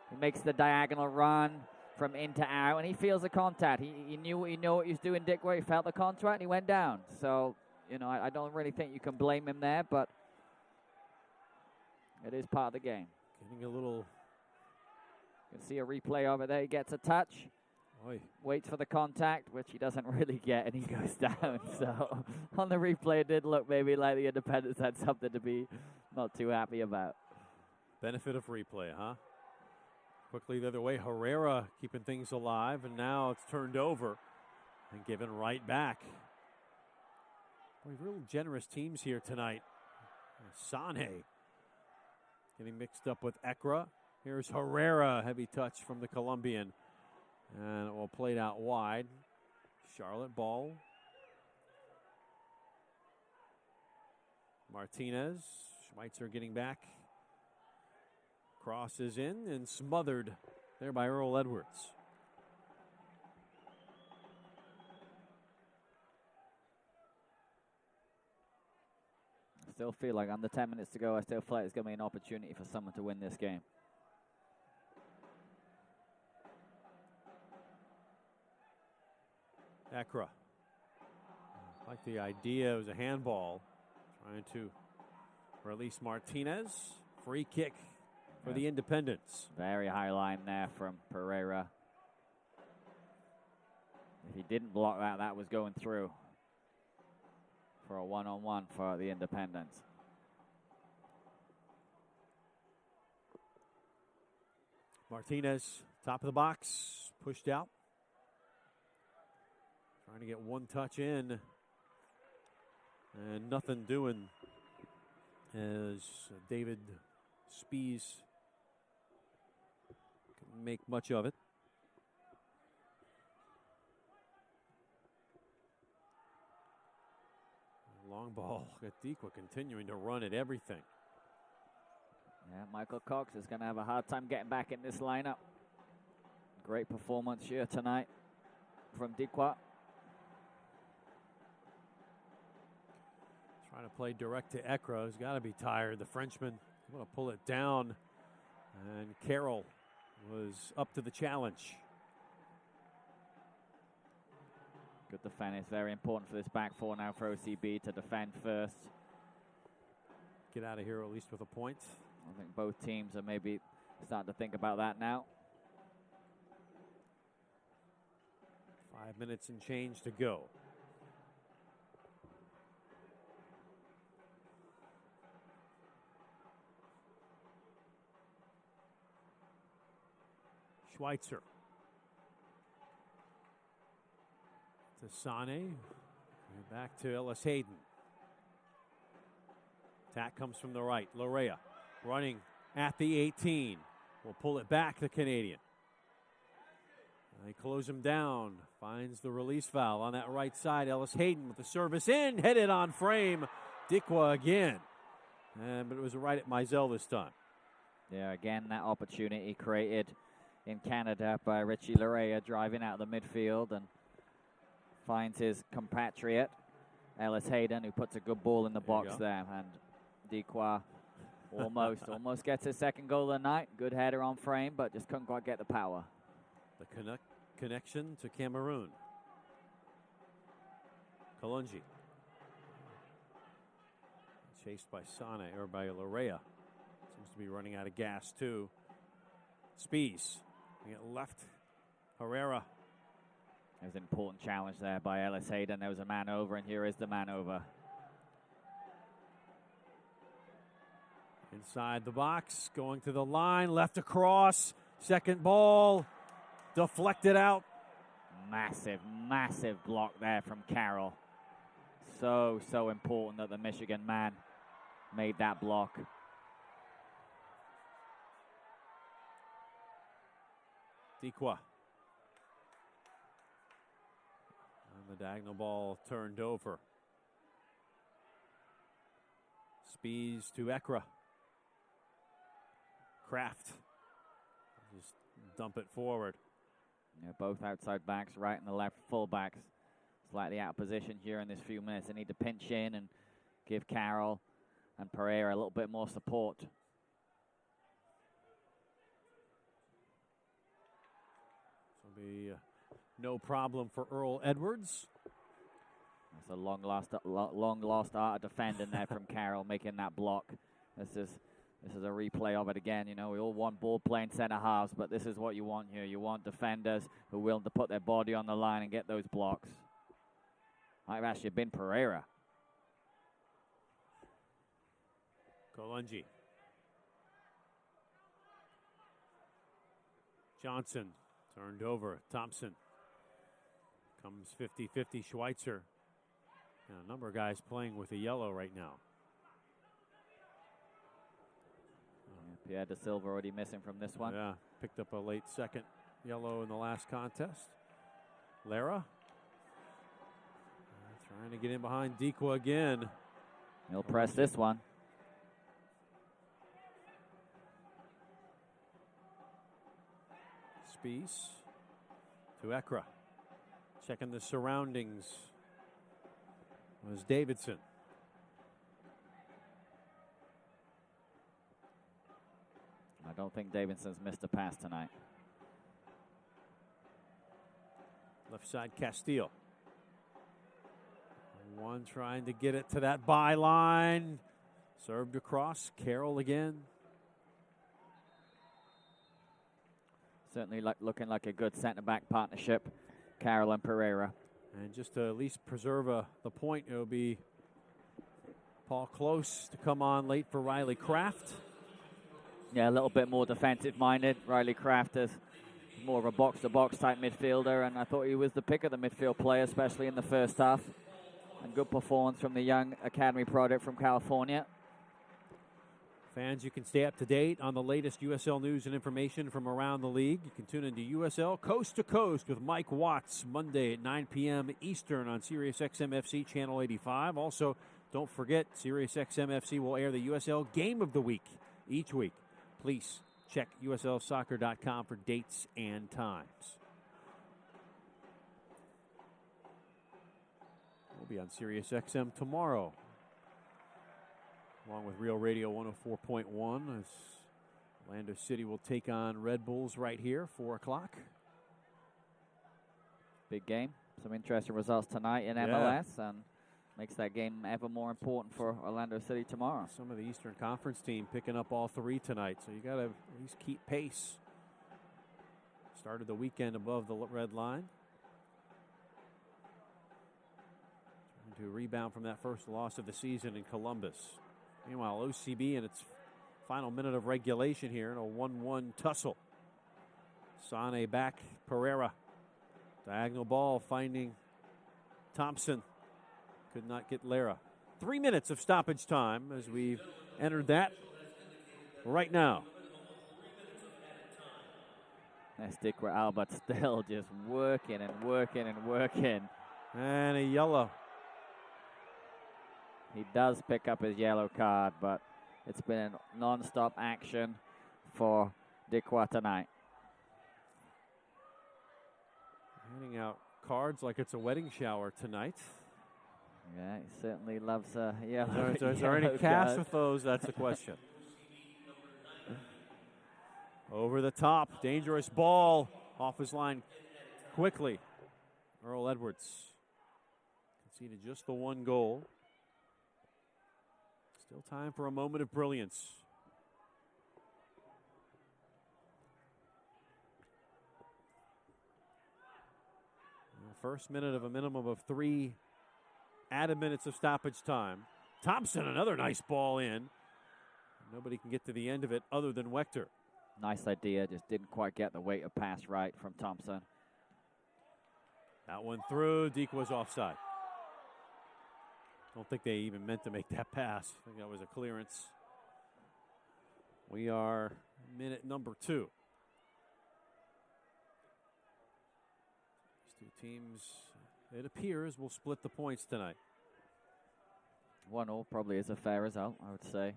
He makes the diagonal run from in to out, and he feels the contact. He knew what he was doing, Dikwa. He felt the contact, and he went down. So, I don't really think you can blame him there, but it is part of the game. Getting a little... You can see a replay of it there. He gets a touch. Oy. Waits for the contact, which he doesn't really get, and he goes down. So on the replay, it did look maybe like the Independents had something to be not too happy about. Benefit of replay, huh? Quickly the other way, Herrera keeping things alive, and now it's turned over and given right back. Boy, real generous teams here tonight. Sane getting mixed up with Ekra. Here's Herrera, heavy touch from the Colombian. And it will play it out wide. Charlotte ball. Martinez. Schweitzer getting back. Cross is in and smothered there by Earl Edwards. I still feel like under 10 minutes to go, I still feel like it's going to be an opportunity for someone to win this game. Ekra. I like the idea. It was a handball. Trying to release Martinez. Free kick for the Independents. Very high line there from Pereira. If he didn't block that, that was going through for a one-on-one for the Independents. Martinez, top of the box, pushed out. Trying to get one touch in. And nothing doing as David Spies can make much of it. Long ball. Dikwa continuing to run at everything. Yeah, Michael Cox is going to have a hard time getting back in this lineup. Great performance here tonight from Dikwa. Trying to play direct to Ekra. He's got to be tired. The Frenchman going to pull it down. And Carroll was up to the challenge. Good defense. It's very important for this back four now for OCB to defend first. Get out of here at least with a point. I think both teams are maybe starting to think about that now. 5 minutes and change to go. Schweitzer. To Sane. Back to Ellis Hayden. Attack comes from the right. Lorea running at the 18. Will pull it back, the Canadian. They close him down. Finds the release foul on that right side. Ellis Hayden with the service in. Headed on frame. Dikwa again. But it was right at Mizell this time. Yeah, again, that opportunity created in Canada by Richie Lorea driving out of the midfield and finds his compatriot, Ellis Hayden, who puts a good ball in the box there. And Dikwa almost gets his second goal of the night. Good header on frame, but just couldn't quite get the power. The connection to Cameroon. Kalonji. Chased by Sane, or by Lorea. Seems to be running out of gas, too. Spies. Left. Herrera. There's an important challenge there by Ellis Hayden. There was a man over, and here is the man over. Inside the box, going to the line, left across, second ball, deflected out. Massive, massive block there from Carroll. So important that the Michigan man made that block. Dikwa. And the diagonal ball turned over. Spies to Ekra. Kraft. Just dump it forward. Yeah, both outside backs, right and the left full backs. slightly out of position here in this few minutes. They need to pinch in and give Carroll and Pereira a little bit more support. This will be no problem for Earl Edwards. That's a long lost art of defending there from Carroll, making that block. This is a replay of it again. You know, we all want ball playing center halves, but this is what you want here. You want defenders who are willing to put their body on the line and get those blocks. Might have actually been Pereira. Kolungi. Johnson turned over. Thompson comes 50-50. Schweitzer. And a number of guys playing with a yellow right now. Pierre Da Silva already missing from this one. Yeah, picked up a late second yellow in the last contest. Lara trying to get in behind Dikwa again. He'll press this one. Spies to Ekra. Checking the surroundings was Davidson. I don't think Davidson's missed a pass tonight. Left side, Castile. One trying to get it to that byline. Served across. Carroll again. Certainly looking like a good center-back partnership, Carroll and Pereira. And just to at least preserve the point, it'll be Paul Close to come on late for Riley Kraft. Yeah, a little bit more defensive-minded. Riley Kraft is more of a box-to-box type midfielder, and I thought he was the pick of the midfield player, especially in the first half. And good performance from the young academy product from California. Fans, you can stay up to date on the latest USL news and information from around the league. You can tune into USL Coast to Coast with Mike Watts Monday at 9 p.m. Eastern on SiriusXM FC Channel 85. Also, don't forget, SiriusXM FC will air the USL Game of the Week each week. Please check USLsoccer.com for dates and times. We'll be on SiriusXM tomorrow, along with Real Radio 104.1, as Orlando City will take on Red Bulls right here, 4 o'clock. Big game. Some interesting results tonight in MLS, and makes that game ever more important for Orlando City tomorrow. Some of the Eastern Conference team picking up all 3 tonight, so you got to at least keep pace. Started the weekend above the red line. Trying to rebound from that first loss of the season in Columbus. Meanwhile, OCB in its final minute of regulation here in a 1-1 tussle. Sane back, Pereira. Diagonal ball finding Thompson. Could not get Lara. 3 minutes of stoppage time as we've entered that right now. That's Dikwa Albert still just working and working and working. And a yellow. He does pick up his yellow card, but it's been non-stop action for Dikwa tonight. Handing out cards like it's a wedding shower tonight. Yeah, he certainly loves yellow. Is there any cash with those? That's the question. Over the top, dangerous ball off his line quickly. Earl Edwards conceded just the 1 goal. Still time for a moment of brilliance. First minute of a minimum of 3 added minutes of stoppage time. Thompson, another nice ball in. Nobody can get to the end of it other than Wechter. Nice idea, just didn't quite get the weight of pass right from Thompson. That one through, Deke was offside. Don't think they even meant to make that pass. I think that was a clearance. We are minute number 2. These 2 teams, it appears, will split the points tonight. 1-1 probably is a fair result, I would say.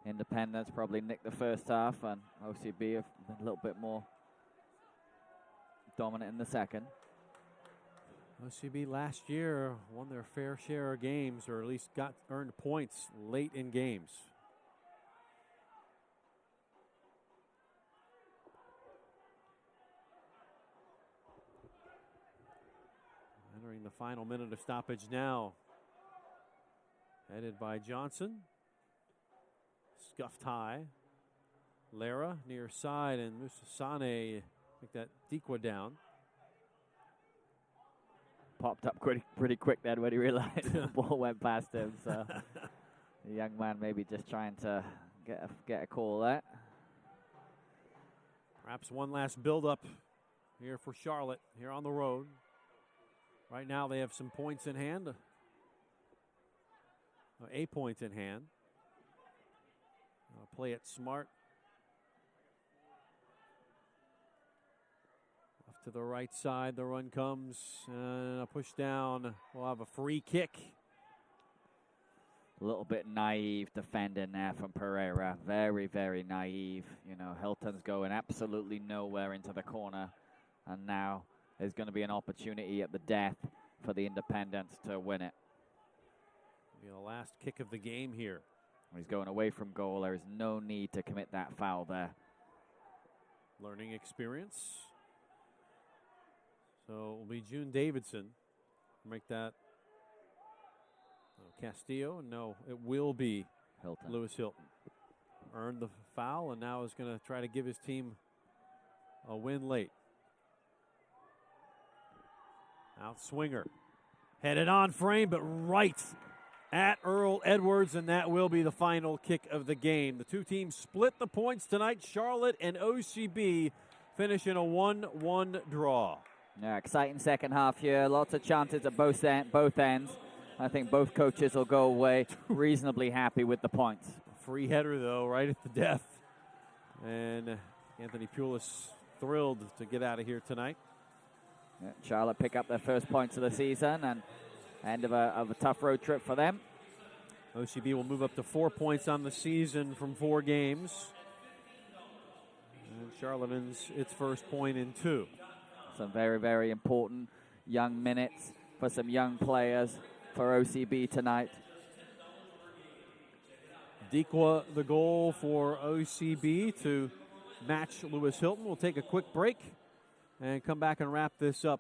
Independence probably nicked the first half, and OCB a little bit more dominant in the second. OCB last year won their fair share of games, or at least earned points late in games. Entering the final minute of stoppage now. Headed by Johnson. Scuffed high. Lara near side, and Musasane make that Dikwa down. Popped up pretty quick then when he realized the ball went past him. So the young man maybe just trying to get a call there. Perhaps one last build-up here for Charlotte here on the road. Right now they have some points in hand. 8 points in hand. Play it smart. Off to the right side, the run comes, and a push down. We'll have a free kick. A little bit naive defending there from Pereira. Very, very naive. You know, Hilton's going absolutely nowhere into the corner. And now there's going to be an opportunity at the death for the Independents to win it. Be the last kick of the game here. He's going away from goal. There is no need to commit that foul there. Learning experience. So it will be June Davidson. Make that Castillo. No, it will be Hilton. Lewis Hilton. Earned the foul and now is going to try to give his team a win late. Out swinger. Headed on frame, but right at Earl Edwards, and that will be the final kick of the game. The two teams split the points tonight. Charlotte and OCB finish in a 1-1 draw. Yeah, exciting second half here. Lots of chances at both ends. I think both coaches will go away reasonably happy with the points. Free header, though, right at the death. And Anthony Pulis thrilled to get out of here tonight. Yeah, Charlotte pick up their first points of the season and end of a tough road trip for them. OCB will move up to 4 points on the season from 4 games. And Charlotte ends its first point in 2. Some very, very important young minutes for some young players for OCB tonight. Dikwa the goal for OCB to match Lewis Hilton. We'll take a quick break and come back and wrap this up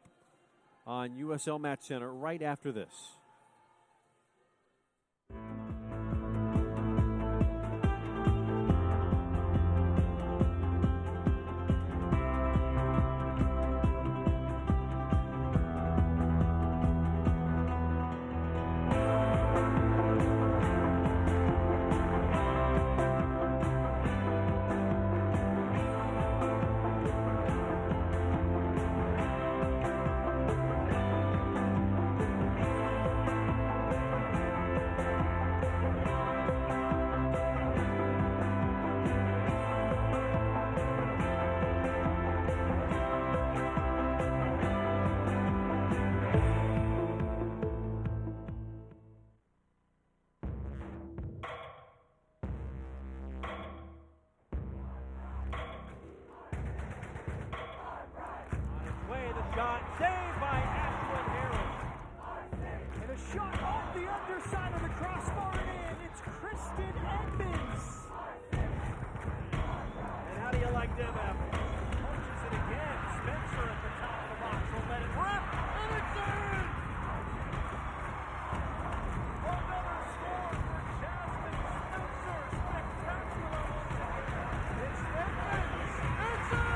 on USL Match Center right after this. Shot saved by Ashwin Harris. And a shot off the underside of the crossbar and in. It's Kristen Edmonds. And how do you like them apples? Punches it again. Spencer at the top of the box will let it rip. And it's in! Another score for Jasmine Spencer. Spectacular once again. It's Edmonds. It's in!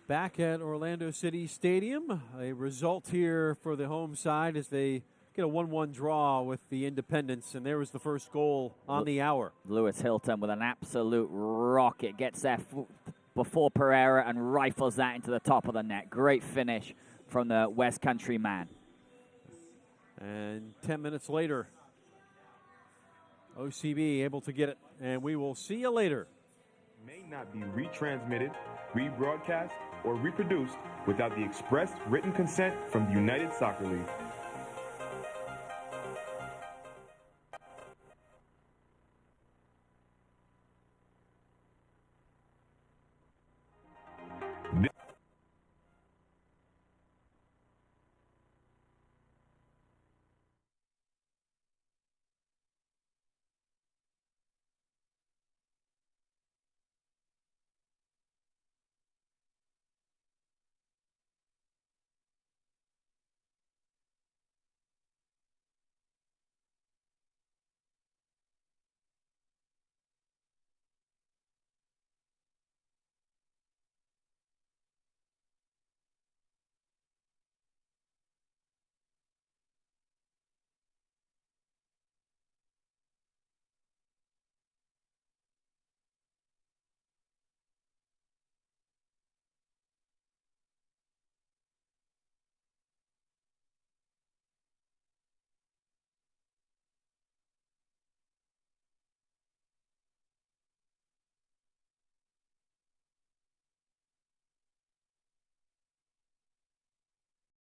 Back at Orlando City Stadium, a result here for the home side as they get a 1-1 draw with the Independents, and there was the first goal on the hour. Lewis Hilton with an absolute rocket, gets there before Pereira and rifles that into the top of the net. Great finish from the West Country man. And 10 minutes later, OCB able to get it, and we will see you later. May not be retransmitted, rebroadcast, or reproduced without the express written consent from the United Soccer League.